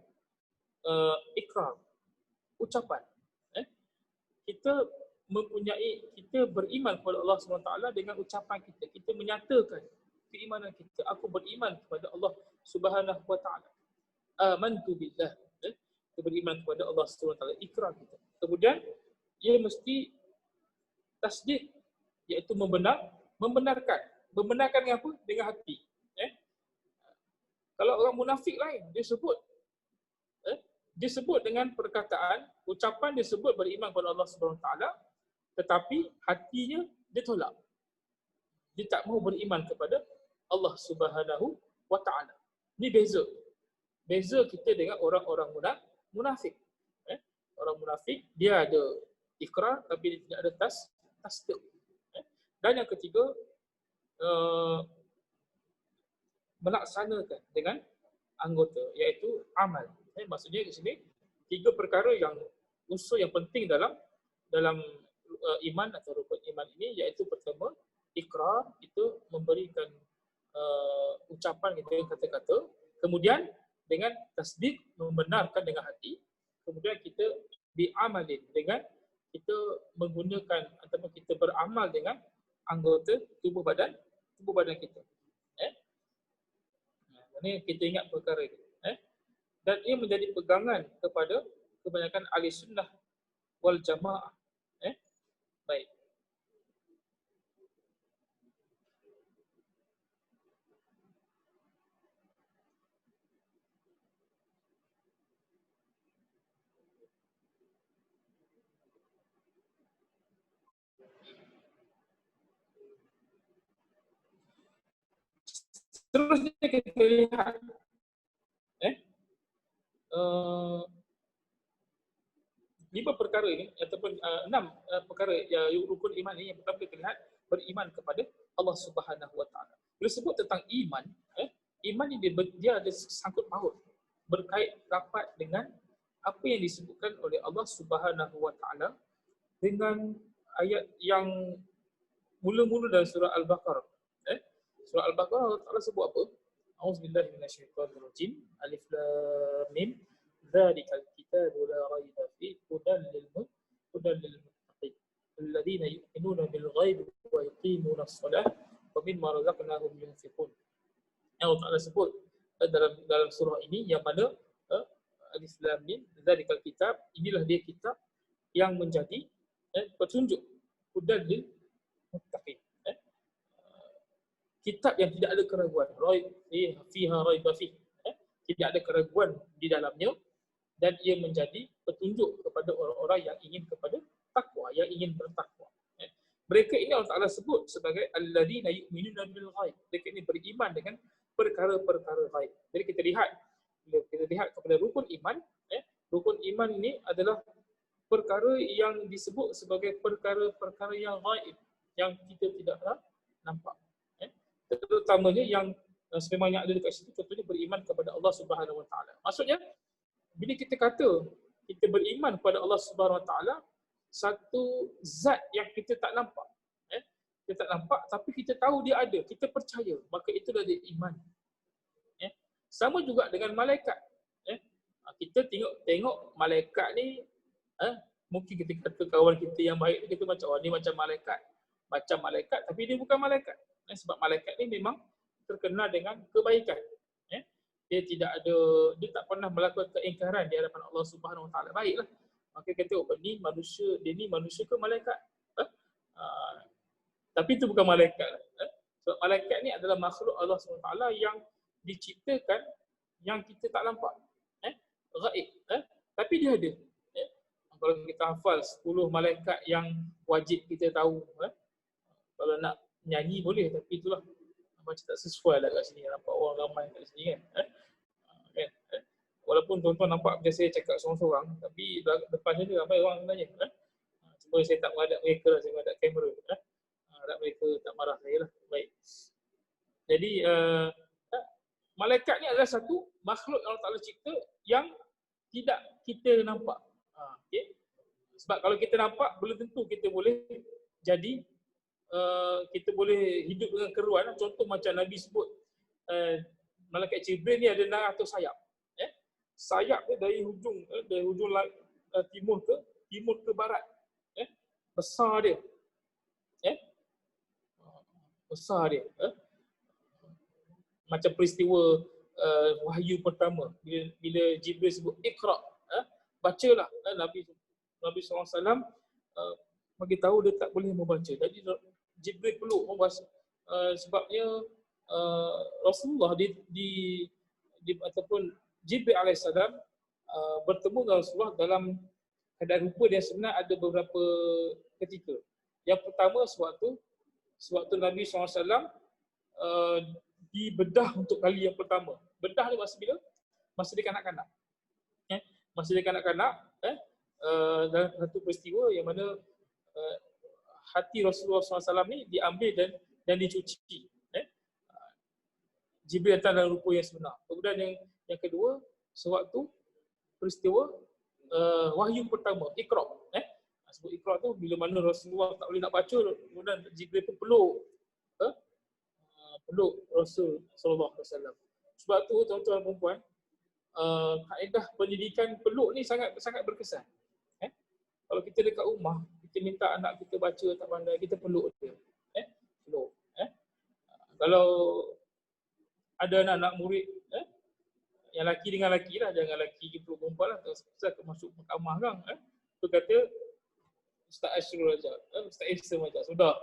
ikrar, ucapan. Kita beriman kepada Allah SWT dengan ucapan kita. Kita menyatakan keimanan kita. Aku beriman kepada Allah Subhanahu wa taala. Amantu billah. Kita beriman kepada Allah SWT, ikrar kita. Kemudian ia mesti tasdik, iaitu membenarkan. Membenarkan dengan apa? Dengan hati. Kalau orang munafik lain, dia sebut dengan perkataan, ucapan dia sebut beriman kepada Allah SWT, tetapi hatinya dia tolak. Dia tak mahu beriman kepada Allah Subhanahu wa taala. Ini beza. Beza kita dengan orang-orang munafik. Orang munafik dia ada ikrar tapi dia tidak ada tasdik. Dan yang ketiga, melaksanakan dengan anggota, iaitu amal. Maksudnya di sini tiga perkara yang unsur yang penting dalam iman atau rukun iman ini, iaitu pertama, ikrar, itu memberikan ucapan kita, kata-kata. Kemudian dengan tasdik, membenarkan dengan hati. Kemudian kita diamalin, dengan kita menggunakan ataupun kita beramal dengan anggota tubuh badan kita. Ini kita ingat perkara ini. Dan ia menjadi pegangan kepada kebanyakan ahli sunnah wal jamaah. Baik. Terusnya kita lihat lima perkara ini ataupun 6 perkara rukun iman ini. Yang pertama kita lihat beriman kepada Allah Subhanahu wa taala. Bila sebut tentang iman, iman ini dia ada sangkut paut, berkait rapat dengan apa yang disebutkan oleh Allah Subhanahu wa taala dengan ayat yang mula-mula dalam surah Al-Baqarah. Surah Al-Baqarah Allah Taala sebut apa? A'udzubillahi minasyaitonirrajim. Alif lam mim. Dzalikal kitabu la raiba fihi hudan lil muttaqin. Alladzina yu'minuna bil ghaibi wa yuqimuna as-salata wa mimma razaqnahum yunfiqun. Allah Taala sebut dalam surah ini yang mana Alif lam mim. Dzalikal kitab, inilah dia kitab yang menjadi petunjuk, hudan lil muttaqin. Kitab yang tidak ada keraguan, fiha raiba fihi, tidak ada keraguan di dalamnya, dan ia menjadi petunjuk kepada orang-orang yang ingin kepada takwa, yang ingin bertakwa. Mereka ini Allah Taala sebut sebagai alladzina yu'minuna bil ghaib. Mereka ini beriman dengan perkara-perkara ghaib. Jadi kita lihat kepada rukun iman. Rukun iman ini adalah perkara yang disebut sebagai perkara-perkara yang ghaib, yang kita tidaklah nampak. Terutamanya yang sebagaimana yang ada dekat situ, contohnya beriman kepada Allah Subhanahu Wa Taala. Maksudnya bila kita kata kita beriman kepada Allah Subhanahu Wa Taala, satu zat yang kita tak nampak, kita tak nampak tapi kita tahu dia ada, kita percaya, maka itulah dia iman. Sama juga dengan malaikat. Kita tengok malaikat ni, mungkin kita kata kawan kita yang baik ni, kita macam ni macam malaikat, tapi dia bukan malaikat. Sebab malaikat ni memang terkenal dengan kebaikan. Dia tak pernah melakukan keingkaran di hadapan Allah Subhanahu Wa Taala. Baiklah. Maka kita tengok ni manusia ke malaikat? Tapi itu bukan malaikat. Sebab malaikat ni adalah makhluk Allah Subhanahu Wa Taala yang diciptakan, yang kita tak nampak. Gaib. Tapi dia ada. Kalau kita hafal 10 malaikat yang wajib kita tahu. Kalau nak nyanyi boleh, tapi itulah macam tak sesuai lah kat sini. Nampak orang ramai kat sini kan. Walaupun tuan-tuan nampak macam saya cakap seorang-seorang, tapi depan ni ramai orang sebenarnya. Cuma saya tak menghadap mereka lah, saya menghadap kamera. Harap mereka tak marah saya lah. Baik. Jadi malaikat ni adalah satu makhluk Allah Ta'ala cipta yang tidak kita nampak. Okay. Sebab kalau kita nampak, belum tentu kita boleh jadi, kita boleh hidup dengan keruan. Contoh macam Nabi sebut, malaikat Jibril ni ada 600 sayap. Sayap dia dari hujung timur ke barat. Besar dia. Besar dia. Macam peristiwa wahyu pertama bila Jibril sebut Iqra, bacalah. Nabi SAW bagi tahu dia tak boleh membaca. Jadi Jibril peluk membaca. Sebabnya Rasulullah ataupun Jibril alaihissalam bertemu dengan Rasulullah dalam keadaan rupa dia sebenar ada beberapa ketika. Yang pertama sewaktu Nabi SAW dibedah untuk kali yang pertama. Bedah ni masa bila? Masa dia kanak-kanak. Masa dia kanak-kanak, dalam satu peristiwa yang mana hati Rasulullah SAW ni diambil dan dicuci. Jibril datang dalam rupa yang sebenar. Kemudian yang kedua, sewaktu peristiwa wahyu pertama, Iqra. Sebut Iqra tu bila mana Rasulullah tak boleh nak baca, kemudian Jibril pun peluk Rasul sallallahu alaihi wasallam. Sebab tu tuan-tuan dan puan-puan, kaedah pendidikan peluk ni sangat berkesan. Kalau kita dekat rumah, kita minta anak kita baca tak pandai, kita peluk dia. Peluk. Kalau ada anak-anak murid, yang laki dengan laki lah, jangan laki peluk perempuan lah, tak masuk mahkamah kan. Dia kata, Ustaz Ashrul Rajab, Ustaz Isam Rajab, sudah.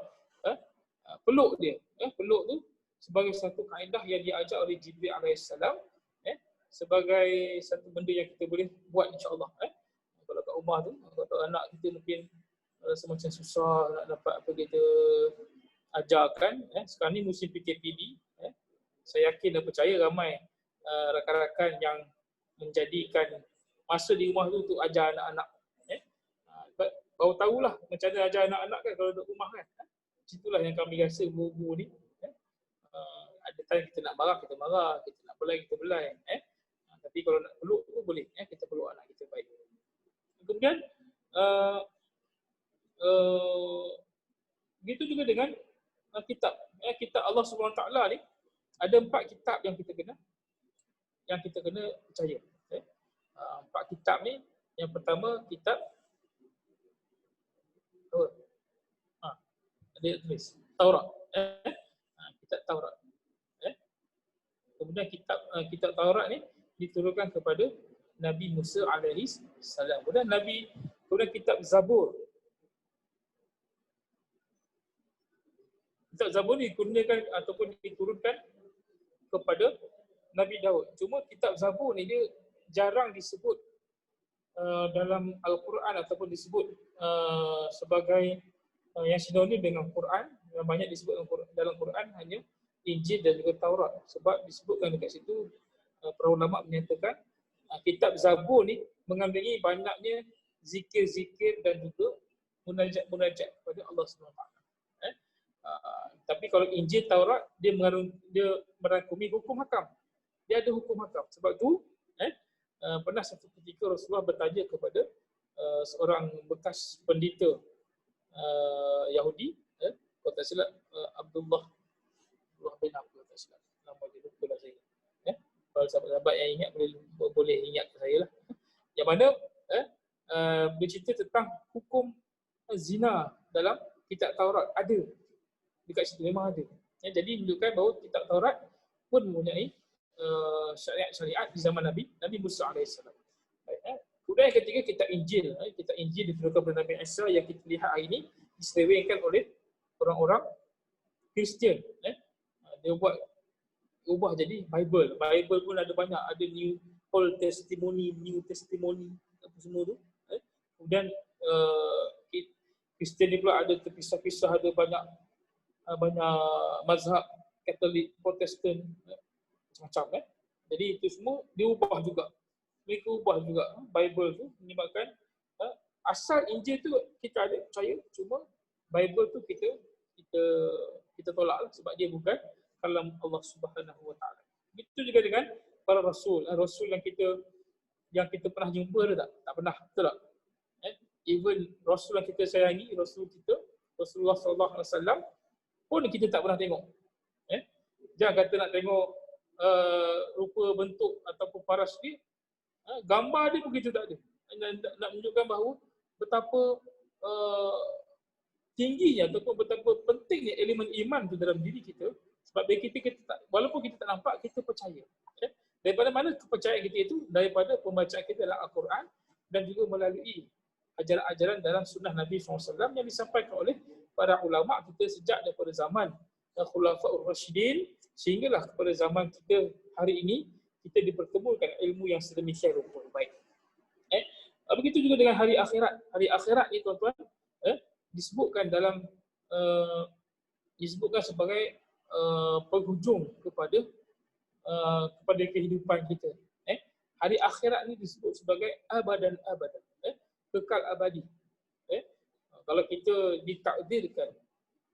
Peluk dia. Peluk tu sebagai satu kaedah yang diajar oleh Jibril alaihissalam, sebagai satu benda yang kita boleh buat insya-Allah. Kalau kat rumah tu, kalau anak kita mungkin semacam susah nak dapat apa kita ajarkan, sekarang ni musim PKPD, saya yakin dan percaya ramai rakan-rakan yang menjadikan masa di rumah tu untuk ajar anak-anak. Baru tahulah macam mana ajar anak-anak kan kalau duduk rumah kan. Itulah yang kami rasa guru-guru ni. Ada time kita nak marah, kita marah. Kita nak belai, kita belai. Tapi kalau nak peluk tu boleh. Kita peluk anak kita baik. Kemudian, begitu juga dengan kitab. Kitab Allah SWT ni, ada 4 kitab yang kita kena percaya. 4 kitab ni, yang pertama kitab ada tulis Taurat. Kitab Taurat. Kemudian kitab Taurat ni diturunkan kepada Nabi Musa alaihi salam. Kemudian kitab Zabur. Kitab Zabur ni digunakan ataupun diturunkan kepada Nabi Daud. Cuma kitab Zabur ni dia jarang disebut dalam Al-Quran ataupun disebut sebagai yang sinonim dengan Quran. Yang banyak disebut dalam Quran hanya Injil dan juga Taurat. Sebab disebutkan dekat situ, para ulama menyatakan kitab Zabur ni mengandungi banyaknya zikir-zikir dan juga munajat-munajat kepada Allah SWT. Tapi kalau Injil, Taurat, dia merangkumi hukum hakam. Dia ada hukum hakam. Sebab tu pernah satu ketika Rasulullah bertanya kepada seorang bekas pendeta Yahudi, kalau tak silap Abdullah bin Abdul, tak silap nama dia, lupa lah saya. Kalau sahabat-sahabat yang ingat boleh ingat ke saya lah. Yang mana bercerita tentang hukum zina dalam kitab Taurat. Ada dekat situ, memang ada. Jadi menunjukkan bahawa kitab Taurat pun mempunyai syariat-syariat di zaman Nabi Musa AS. Kemudian yang ketiga, kitab Injil. Kitab Injil diturunkan kepada Nabi Isa yang kita lihat hari ini diselewengkan oleh orang-orang Kristian. Dia ubah jadi Bible. Bible pun ada banyak, ada Old Testimony, New Testimony, apa semua tu. Kemudian Kristian ni pula ada terpisah-pisah, ada banyak mazhab, Katolik, Protestan, macam-macam. Jadi itu semua diubah juga. Mereka ubah juga Bible tu, menyebabkan asal Injil tu kita ada percaya, cuma Bible tu kita tolak lah, sebab dia bukan kalam Allah Subhanahu Wa Taala. Begitu juga dengan para rasul. Rasul yang kita pernah jumpa ada tak? Tak pernah, betul tak? Even rasul yang kita sayangi, Rasulullah SAW pun kita tak pernah tengok. Jangan kata nak tengok rupa bentuk ataupun paras dia, gambar dia pun kita tak ada. Nak menunjukkan bahawa betapa tingginya ataupun betapa pentingnya elemen iman tu dalam diri kita. Sebab bagi kita tak, walaupun kita tak nampak, kita percaya. Daripada mana kepercayaan kita itu? Daripada pembacaan kita dalam Al-Quran dan juga melalui ajaran-ajaran dalam sunnah Nabi SAW yang disampaikan oleh para ulama kita sejak daripada zaman Khulafaur Rasyidin sehinggalah kepada zaman kita hari ini, kita dipertemukan ilmu yang sedemikian rupa. Baik. Begitu juga dengan hari akhirat. Hari akhirat ni tuan-tuan disebutkan dalam disebutkan sebagai penghujung kepada kehidupan kita. Hari akhirat ni disebut sebagai abadan, kekal abadi. Kalau kita ditakdirkan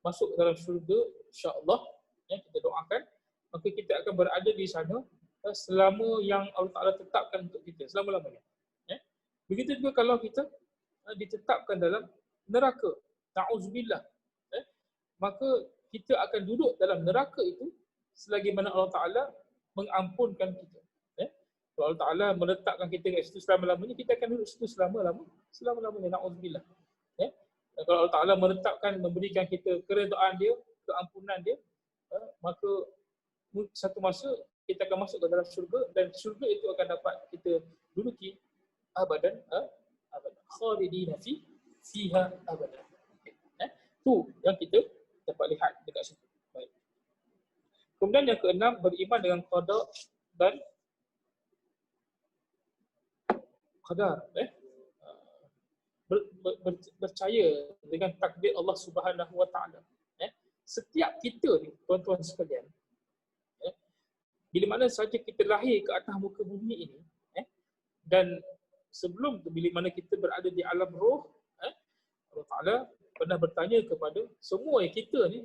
masuk ke dalam syurga, insya-Allah, kita doakan, maka kita akan berada di sana selama yang Allah Ta'ala tetapkan untuk kita, selama-lamanya. Begitu juga kalau kita ditetapkan dalam neraka, na'udzubillah, maka kita akan duduk dalam neraka itu selagi mana Allah Ta'ala mengampunkan kita. Kalau Allah Ta'ala meletakkan kita kat situ selama-lamanya, kita akan duduk situ selama-lamanya, na'udzubillah. Kalau Allah Ta'ala menetapkan, memberikan kita keredaan dia, keampunan dia, maka satu masa kita akan masuk ke dalam syurga dan syurga itu akan dapat kita duduki abadan, khalidina fiha abadan. Itu yang kita dapat lihat dekat situ. Baik. Kemudian yang keenam, beriman dengan qada dan qadar. Percaya dengan takdir Allah Subhanahu Wa Taala. Setiap kita ni, tuan-tuan sekalian, bila mana saja kita lahir ke atas muka bumi ini, dan sebelum tu, bila mana kita berada di alam roh, Allah Ta'ala pernah bertanya kepada semua kita ni,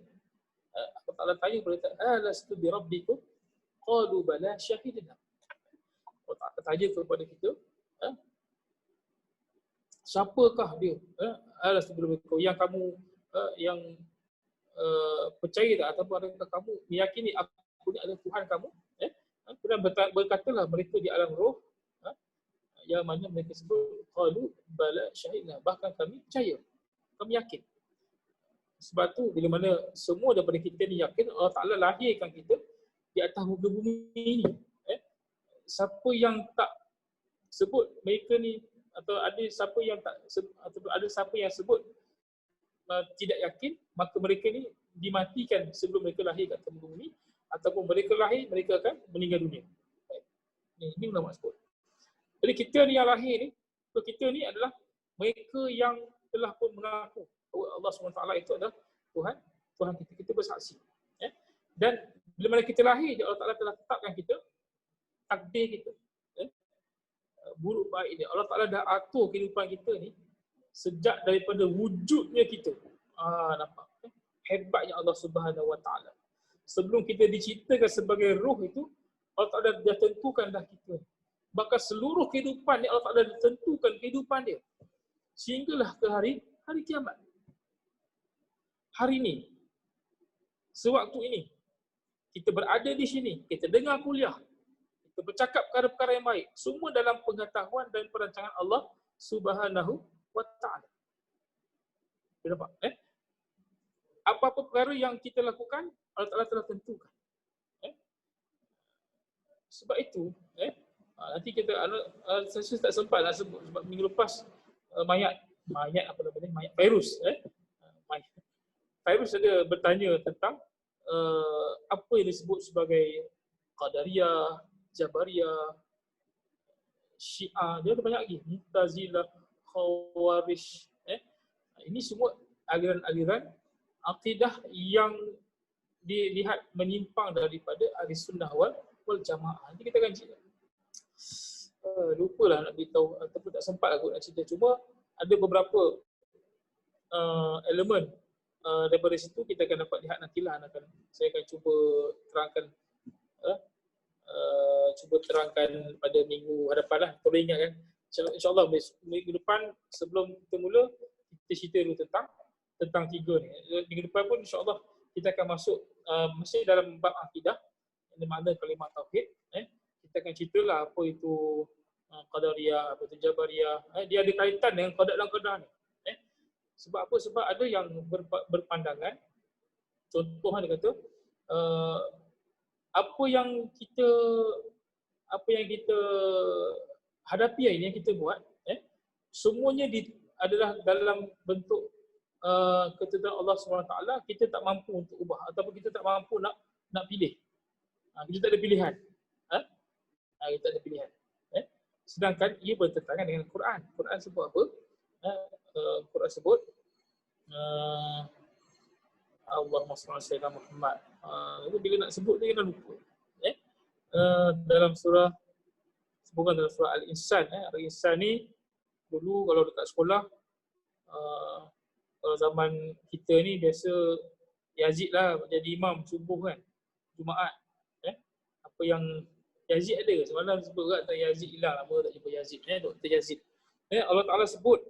Allah Ta'ala tanya kepada kita, alastu bi rabbikum? Qalu bala syahidna. Allah Ta'ala tanya kepada kita, siapakah dia? Alastu bi rabbikum, yang kamu percaya tak, ataupun adakah kamu meyakini aku ni adalah Tuhan kamu? Kemudian berkatalah mereka di alam roh, yang mana mereka sebut qalu bala syahidna, bahkan kami percaya, kami yakin. Sebab tu bila mana semua daripada kita ni yakin Allah Ta'ala lahirkan kita di atas muka bumi ini. Siapa yang tak sebut mereka ni, atau ada siapa yang tak, atau ada siapa yang sebut tidak yakin, maka mereka ni dimatikan sebelum mereka lahir kat muka bumi, ataupun mereka lahir, mereka akan meninggal dunia. Ini ulama sebut. Jadi kita ni yang lahir ni, kita ni adalah mereka yang telah pun mengaku bahawa Allah SWT itu adalah Tuhan kita. Kita bersaksi. Dan bila mana kita lahir, Allah Ta'ala telah tetapkan kita, takdir kita, buruk baik dia. Allah Ta'ala dah atur kehidupan kita ni sejak daripada wujudnya kita. Nampak? Hebatnya Allah Subhanahu Wa Ta'ala. sebelum kita diciptakan sebagai roh itu, Allah Ta'ala dah tentukan dah kita. Bahkan seluruh kehidupan ni Allah Ta'ala dah tentukan kehidupan dia. Sehinggalah ke hari kiamat. Hari ini, sewaktu ini, kita berada di sini, kita dengar kuliah, kita bercakap perkara-perkara yang baik, semua dalam pengetahuan dan perancangan Allah Subhanahu wa Ta'ala. Nampak? Apa-apa perkara yang kita lakukan, Allah Ta'ala telah tentukan. Sebab itu, nanti kita, saya tak sempat nak sebut sebab minggu lepas mayat apa nama ni, mayat Fairuz. Fairuz ada bertanya tentang apa yang disebut sebagai Qadariyah, Jabariyah, Syiah, dia ada banyak lagi, Mu'tazilah, Khawarij. Ini semua aliran-aliran akidah yang dilihat menyimpang daripada Ahlussunnah wal Jamaah. Nanti kita akan lupalah nak beritahu ataupun tak sempat aku nak cerita. Cuma ada beberapa elemen daripada situ kita akan dapat lihat nantilah. Saya akan cuba terangkan pada minggu hadapan lah. Tolong ingat kan. InsyaAllah minggu depan sebelum kita mula, kita cerita dulu tentang tiga ni. Minggu depan pun insyaAllah kita akan masuk masih dalam bab akidah, yang makna kalimah tauhid. Kita akan ceritalah apa itu Qadariyah, apa itu Jabariyah. Dia ada kaitan dengan qada dan qadar ni. Sebab apa? Sebab ada yang berpandangan, contohnya dia kata, apa yang kita hadapi hari ni, yang kita buat, semuanya adalah dalam bentuk ketentuan Allah SWT. Kita tak mampu untuk ubah ataupun kita tak mampu nak pilih. Kita tak ada pilihan. Kita tak ada pilihan. Sedangkan ia bertentangan dengan Quran. Quran sebut apa? Quran sebut Allahumma salli ala Muhammad. Bila nak sebut dia kena lupa. Dalam surah, bukan dalam surah Al-Insan. Al-Insan ni dulu kalau dekat sekolah, kalau zaman kita ni biasa Yazid lah jadi imam subuh kan, Jumaat. Apa yang Yazid ada, semalam sebut kat tak Yazid hilang, lama tak jumpa Yazid, Dr. Yazid. Allah Ta'ala sebut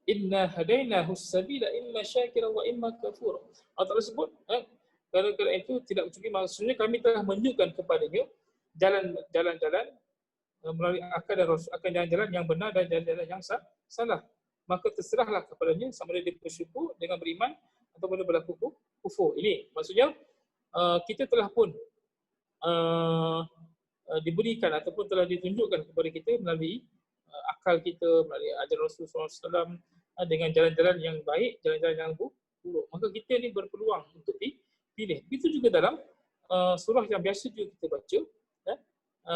inna hadainahu sabila imma syakira wa imma kafura. Allah Ta'ala sebut kerana itu tidak mencuri, maksudnya kami telah menunjukkan kepadanya jalan-jalan melalui akal dan rasul, akan jalan-jalan yang benar dan jalan-jalan yang salah. Maka terserahlah kepadanya sama ada dia bersyukur dengan beriman ataupun dia berlaku kufur. Ini maksudnya kita telah pun diberikan ataupun telah ditunjukkan kepada kita melalui akal kita, melalui ajaran Rasulullah SAW, dengan jalan-jalan yang baik, jalan-jalan yang buruk. Maka kita ni berpeluang untuk dipilih. Itu juga dalam surah yang biasa juga kita baca,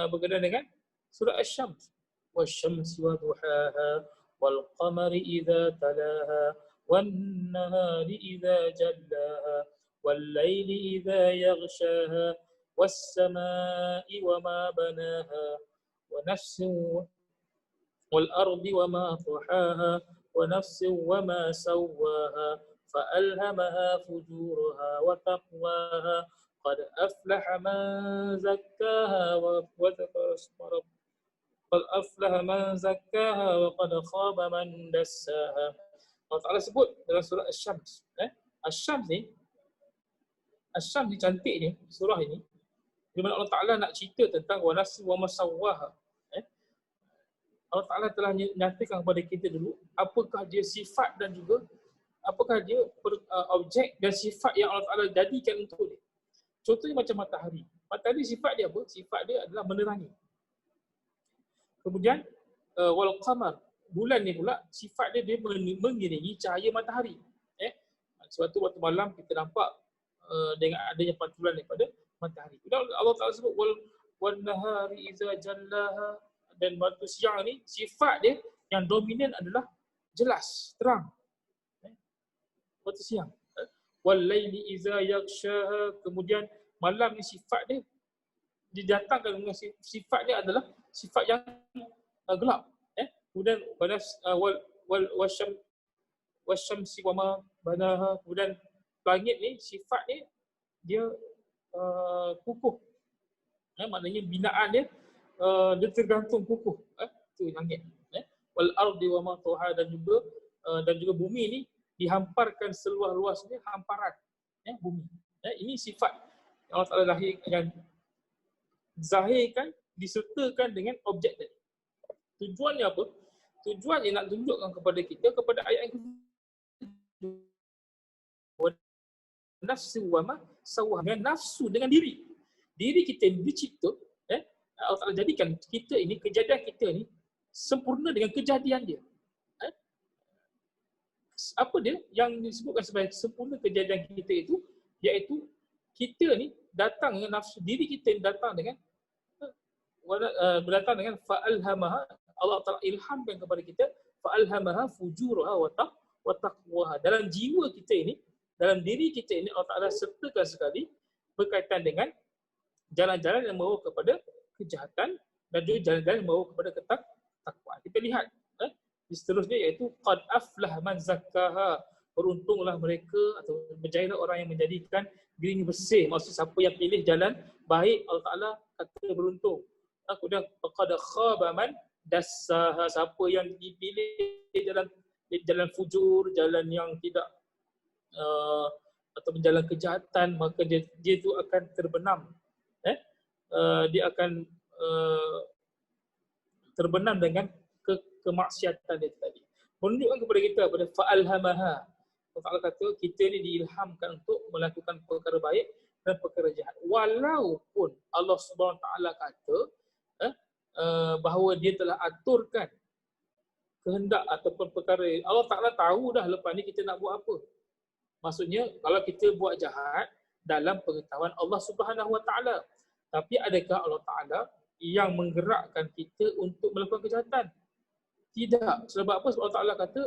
berkaitan dengan surah Asy-Syams. Wasyamsi wa duhaha wal qamari idza talaha wan nahari idza jallaha wal laili idza yaghshaha was samaa'i wa ma banaha wa nafsin wal ardi wa ma tahaha wa nafsin wa ma sawwaha fa alhamaha fujuraha wa taqwaha qad aflaha man zakkaha wa dhakara isma rabbih qad aflaha man zakkaha wa qad khaba man dassaha. Allah Ta'ala sebut dalam surah Asy-Syams. Asy-Syams ni cantiknya surah ini, di mana Allah Ta'ala nak cerita tentang wa nafsin wa ma sawwaha. Allah Ta'ala telah nyatakan kepada kita dulu apakah dia sifat dan juga apakah dia objek dan sifat yang Allah Ta'ala jadikan untuk dia. Contohnya macam matahari. Matahari sifat dia apa? Sifat dia adalah menerangi. Kemudian wal qamar, bulan ni pula sifat dia mengiringi cahaya matahari. Sebab tu waktu malam kita nampak dengan adanya pantulan daripada matahari. Kemudian Allah Ta'ala sebut wal nahari idza jallaha, dan waktu siang ni sifat dia yang dominan adalah jelas, terang. Waktu siang. Wal laili idza yaghshaha, kemudian malam ni sifat dia didatangkan dengan sifat dia adalah sifat yang gelap. kemudian wasyamsi wama banaha, kemudian langit ni sifat ni dia kukuh. Maknanya binaan dia dia tergantung kukuh. Itu langit. Wal ardi wama tuha, dan juga bumi ni dihamparkan seluas-luasnya hamparan. Bumi. Ini sifat yang Allah Ta'ala yang zahirkan, disertakan dengan objek tadi. Tujuannya apa? Tujuannya nak tunjukkan kepada kita kepada ayat yang nafsu wa ma sawwa, dengan nafsu, dengan diri. Diri kita ini dicipta, Allah Ta'ala jadikan kita ini, kejadian kita ni sempurna dengan kejadian dia. Apa dia yang disebutkan sebagai sempurna kejadian kita itu, iaitu kita ni datang dengan nafsu, diri kita ni datang dengan berdatang dengan fa'alhamaha, Allah Ta'ala ilhamkan kepada kita fa'alhamaha fujuraha wa taqwaha. Dalam jiwa kita ini, dalam diri kita ini, Allah Ta'ala sertakan sekali berkaitan dengan jalan-jalan yang membawa kepada kejahatan dan juga jalan-jalan yang membawa kepada ketakwaan. Kita lihat seterusnya, iaitu qad aflah man zakkaha, beruntunglah mereka atau berjayalah orang yang menjadikan dirinya bersih. Maksud siapa yang pilih jalan baik, Allah Ta'ala kata beruntung. Kemudian qad khaba man dassaha, siapa yang dipilih jalan fujur, jalan yang tidak atau jalan kejahatan, maka dia itu akan terbenam. Dia akan terbenam dengan kemaksiatan dia tadi. Menunjukkan kepada kita pada fa'alhamaha. Allah Ta'ala kata kita ni diilhamkan untuk melakukan perkara baik dan perkara jahat. Walaupun Allah Subhanahu Wa Ta'ala kata bahawa dia telah aturkan kehendak ataupun perkara, Allah Ta'ala tahu dah lepas ni kita nak buat apa. Maksudnya kalau kita buat jahat dalam pengetahuan Allah Subhanahu Wa Ta'ala. Tapi adakah Allah Ta'ala yang menggerakkan kita untuk melakukan kejahatan? Tidak. Sebab apa? Sebab Allah Ta'ala kata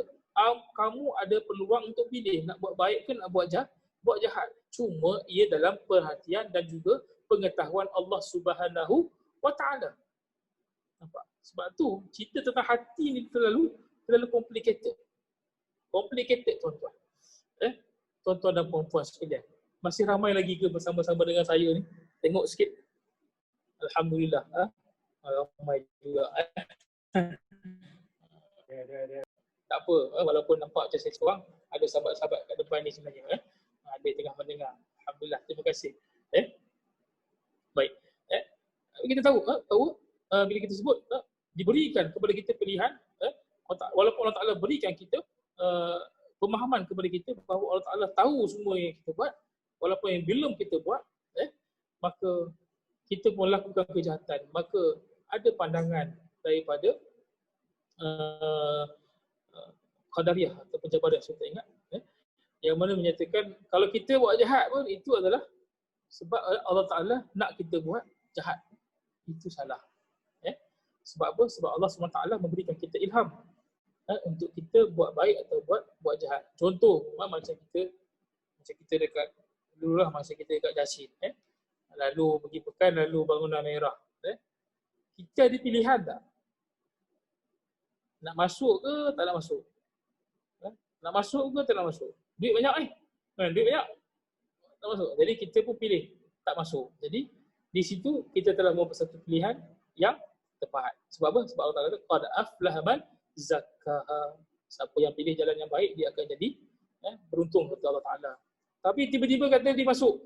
kamu ada peluang untuk pilih nak buat baik ke nak buat jahat. Cuma ia dalam perhatian dan juga pengetahuan Allah Subhanahu Wa Ta'ala. Nampak? Sebab tu cerita tentang hati ni terlalu complicated. Complicated, tuan-tuan. Tuan-tuan dan puan-puan sekalian. Masih ramai lagi ke bersama-sama dengan saya ni? Tengok sikit. Alhamdulillah. Ramai juga. Tak apa, walaupun nampak macam saya seorang, ada sahabat-sahabat kat depan ni sebenarnya. Ada tengah mendengar. Alhamdulillah, terima kasih. Baik. Kita tahu bila kita sebut diberikan kepada kita pilihan, walaupun Allah Ta'ala berikan kita pemahaman kepada kita bahawa Allah Ta'ala tahu semua yang kita buat, walaupun yang belum kita buat, maka kita pun lakukan kejahatan, maka ada pandangan daripada Qadariyah atau Jabariyah, saya tak ingat, yang mana menyatakan kalau kita buat jahat pun itu adalah sebab Allah Ta'ala nak kita buat jahat. Itu salah. Sebab apa? Sebab Allah SWT memberikan kita ilham untuk kita buat baik atau buat jahat. Contoh, macam kita dekat dululah, masa kita dekat Jasin, lalu pergi pekan, lalu bangunan merah. Kita ada pilihan tak? Nak masuk ke tak nak masuk? Nak masuk ke tak nak masuk? Duit banyak duit banyak. Tak masuk. Jadi kita pun pilih tak masuk. Jadi di situ kita telah membuat satu pilihan yang tepat. Sebab apa? Sebab Allah Ta'ala kata qad aflaha man zakkaha. Siapa yang pilih jalan yang baik, dia akan jadi beruntung kata Allah Ta'ala. Tapi tiba-tiba kata dia masuk.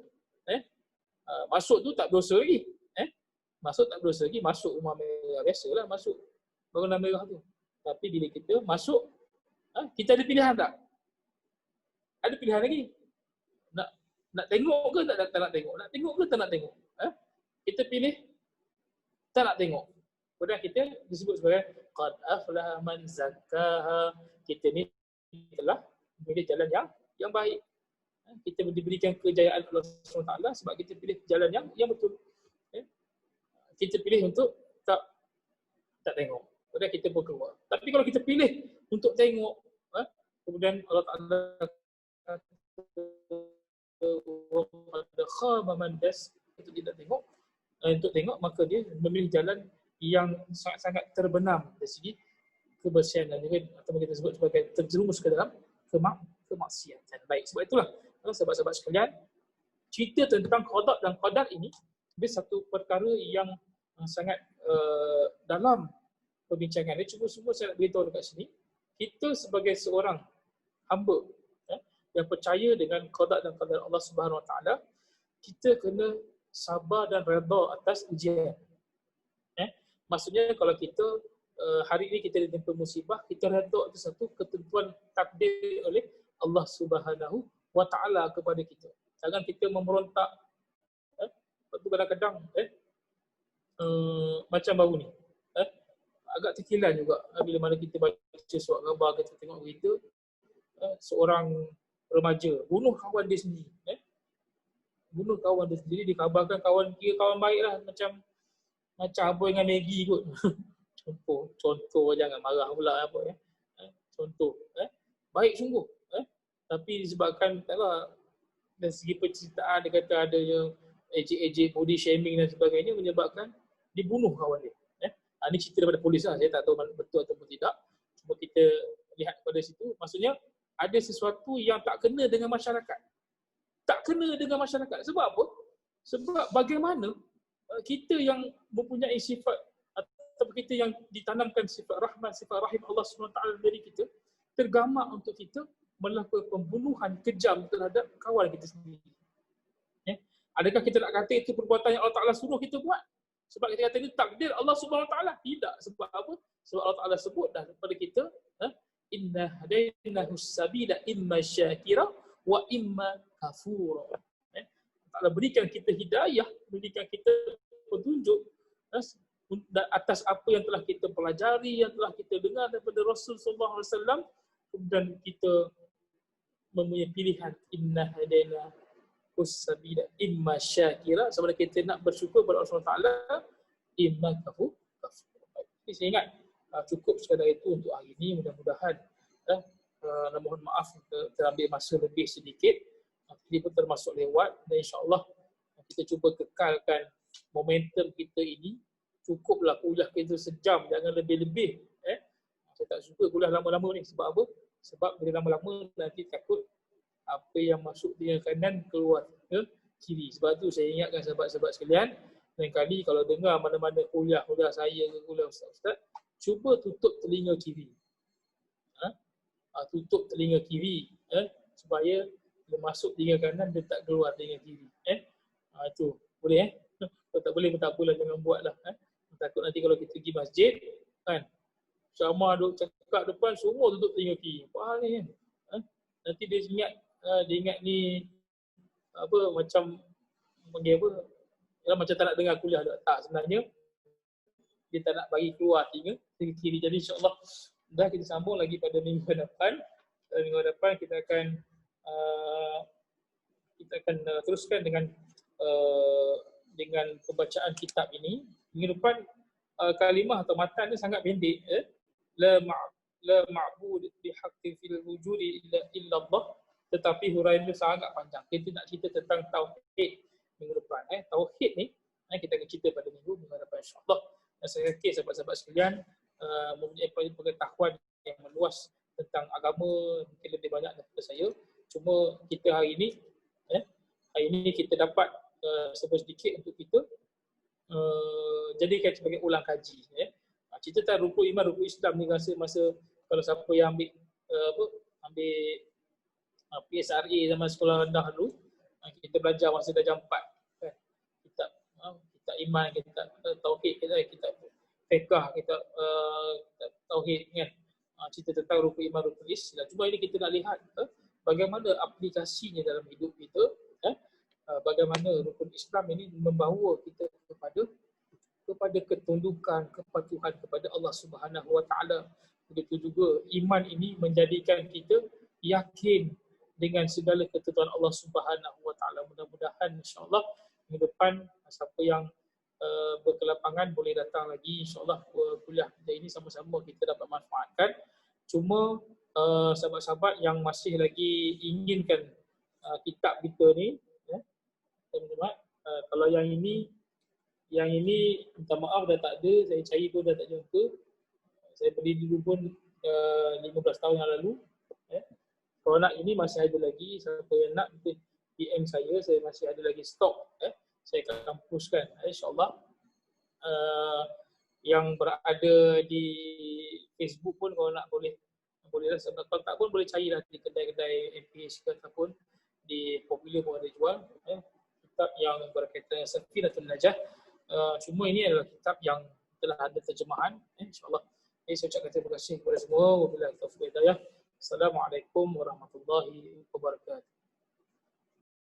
Masuk tu tak berdosa lagi. Masuk tak berdosa lagi. Masuk rumah merah. Biasalah masuk bangunan merah tu. Tapi bila kita masuk, kita ada pilihan tak? Ada pilihan lagi. Nak tengok ke tak nak tengok? Nak tengok ke tak nak tengok? Kita pilih tak nak tengok. Kemudian kita disebut sebagai qad aflaha man zakkaha. Kita ni telah memilih jalan yang baik. Kita diberikan kejayaan Allah SWT sebab kita pilih jalan yang betul. Kita pilih untuk tak tengok. Kemudian kita pun keluar. Tapi kalau kita pilih untuk tengok, kemudian Allah Ta'ala untuk tidak tengok, untuk tengok, maka dia memilih jalan yang sangat-sangat terbenam dari segi kebersihan dan juga atau kita sebut sebagai terjerumus ke dalam kemaksiatan. Baik, sebab itulah sahabat-sahabat sekalian, cerita tentang qada dan qadar ini dia satu perkara yang sangat dalam perbincangan. Dia cuma semua saya nak beritahu dekat sini, kita sebagai seorang hamba yang percaya dengan qada dan qadar Allah Subhanahu Wa Taala, kita kena sabar dan redha atas ujian. Maksudnya kalau kita hari ini kita ditimpa musibah, kita redha atas satu ketentuan takdir oleh Allah Subhanahu Wa Taala kepada kita. Jangan kita memberontak. Lepas tu kadang-kadang macam baru ni. Agak terkilan juga bila mana kita baca surat khabar, kita tengok berita seorang remaja bunuh kawan dia sendiri. Bunuh kawan dia sendiri, dikabarkan kawan baik lah, macam apa dengan Maggie kot. contoh jangan marah pula apa ya. Contoh baik sungguh. Tapi disebabkan taklah dari segi penceritaan dia kata ada yang ejek-ejek, body shaming dan sebagainya menyebabkan dibunuh kawan dia. Ini cerita daripada polis lah, saya tak tahu betul ataupun tidak. Cuma kita lihat pada situ, maksudnya ada sesuatu yang tak kena dengan masyarakat. Tak kena dengan masyarakat. Sebab apa? Sebab bagaimana kita yang mempunyai sifat atau kita yang ditanamkan sifat rahman, sifat rahim Allah SWT dari kita, tergamak untuk kita melakukan pembunuhan kejam terhadap kawan kita sendiri. Adakah kita nak kata itu perbuatan yang Allah Ta'ala suruh kita buat? Sebab kita kata ini takdir Allah Subhanahu Wa Taala. Tidak. Sebab apa? Sebab Allah Ta'ala sebut dah kepada kita, inna hadainahu sabila imma syakira wa imma kafura. Allah Ta'ala berikan kita hidayah, berikan kita petunjuk atas apa yang telah kita pelajari, yang telah kita dengar daripada Rasul sallallahu alaihi wasallam, kemudian kita mempunyai pilihan inna hadaina usabila imma syakira, sama ada kita nak bersyukur kepada Allah SWT, imma kafur. Jadi saya ingat cukup sekadar itu untuk hari ini. Mudah-mudahan mohon maaf terambil masa lebih sedikit, ini pun termasuk lewat, dan insyaAllah kita cuba kekalkan momentum kita ini. Cukuplah kuliah kita sejam, jangan lebih-lebih. Saya tak suka kuliah lama-lama ni. Sebab apa? Sebab bila lama-lama nanti takut apa yang masuk di kanan keluar ke kiri. Sebab tu saya ingatkan sahabat-sahabat sekalian, lain kali kalau dengar mana-mana kuliah saya ke kuliah ustaz-ustaz, cuba tutup telinga kiri. Tutup telinga kiri supaya bila masuk telinga kanan dia tak keluar telinga kiri. Itu boleh kalau tak boleh pun tak apalah, jangan buatlah. Takut nanti kalau kita pergi masjid kan, ceramah duk cakap depan semua tutup telinga kiri. Apa hal ni kan? Nanti dia ingat ni apa macam panggil apa? Ya, macam tak nak dengar kuliah dah. Tak, sebenarnya dia tak nak bagi keluar telinga kiri. Jadi insya-Allah dah kita sambung lagi pada minggu depan. Minggu depan kita akan teruskan dengan pembacaan kitab ini. Minggu depan kalimah atau matan ni sangat pendek. La ma'bud bihaqqin fil wujudi illa Allah. Tetapi huraian dia sangat panjang. Kita nak cerita tentang tauhid minggu depan. Tauhid ni kita akan cerita pada minggu depan insya-Allah. Dan saya yakin sahabat-sahabat sekalian mempunyai pengetahuan yang meluas tentang agama mungkin lebih banyak daripada saya. Cuma kita hari ini kita dapat sebut sedikit untuk kita jadikan sebagai ulang kaji. Cerita tentang rukun iman, rukun Islam ni rasa masa kalau siapa yang ambil PSRA zaman sekolah rendah dulu, kita belajar masa darjah 4 kan. Kitab iman, kitab tauhid, kitab fiqh, kitab tauhid kan. Cerita tentang rukun iman, rukun Islam. Cuma ini kita nak lihat bagaimana aplikasinya dalam hidup kita, bagaimana rukun Islam ini membawa kita kepada ketundukan, kepatuhan kepada Allah Subhanahu Wa Taala. Begitu juga iman ini menjadikan kita yakin dengan segala ketentuan Allah Subhanahu Wa Taala. Mudah-mudahan insya-Allah minggu depan siapa yang berkelapangan boleh datang lagi insya-Allah kuliah kita ini sama-sama kita dapat manfaatkan. Cuma sahabat-sahabat yang masih lagi inginkan kitab kita ni, teman-teman, kalau yang ini minta maaf dah tak ada, saya cari pun dah tak jumpa. Saya beli dulu pun 15 tahun yang lalu. Kalau nak ini masih ada lagi, siapa yang nak DM saya masih ada lagi stok. Saya akan postkan insyaAllah. Yang berada di Facebook pun kalau nak boleh lah, kalau tak pun boleh carilah di kedai-kedai MPH ataupun di Popular pun ada jual. Kitab yang berkaitan Safinatul Najah. Cuma ini adalah kitab yang telah ada terjemahan, insyaAllah. Saya ucapkan terima kasih kepada semua. Wabillahi taufiq wal hidayah. Assalamualaikum warahmatullahi wabarakatuh.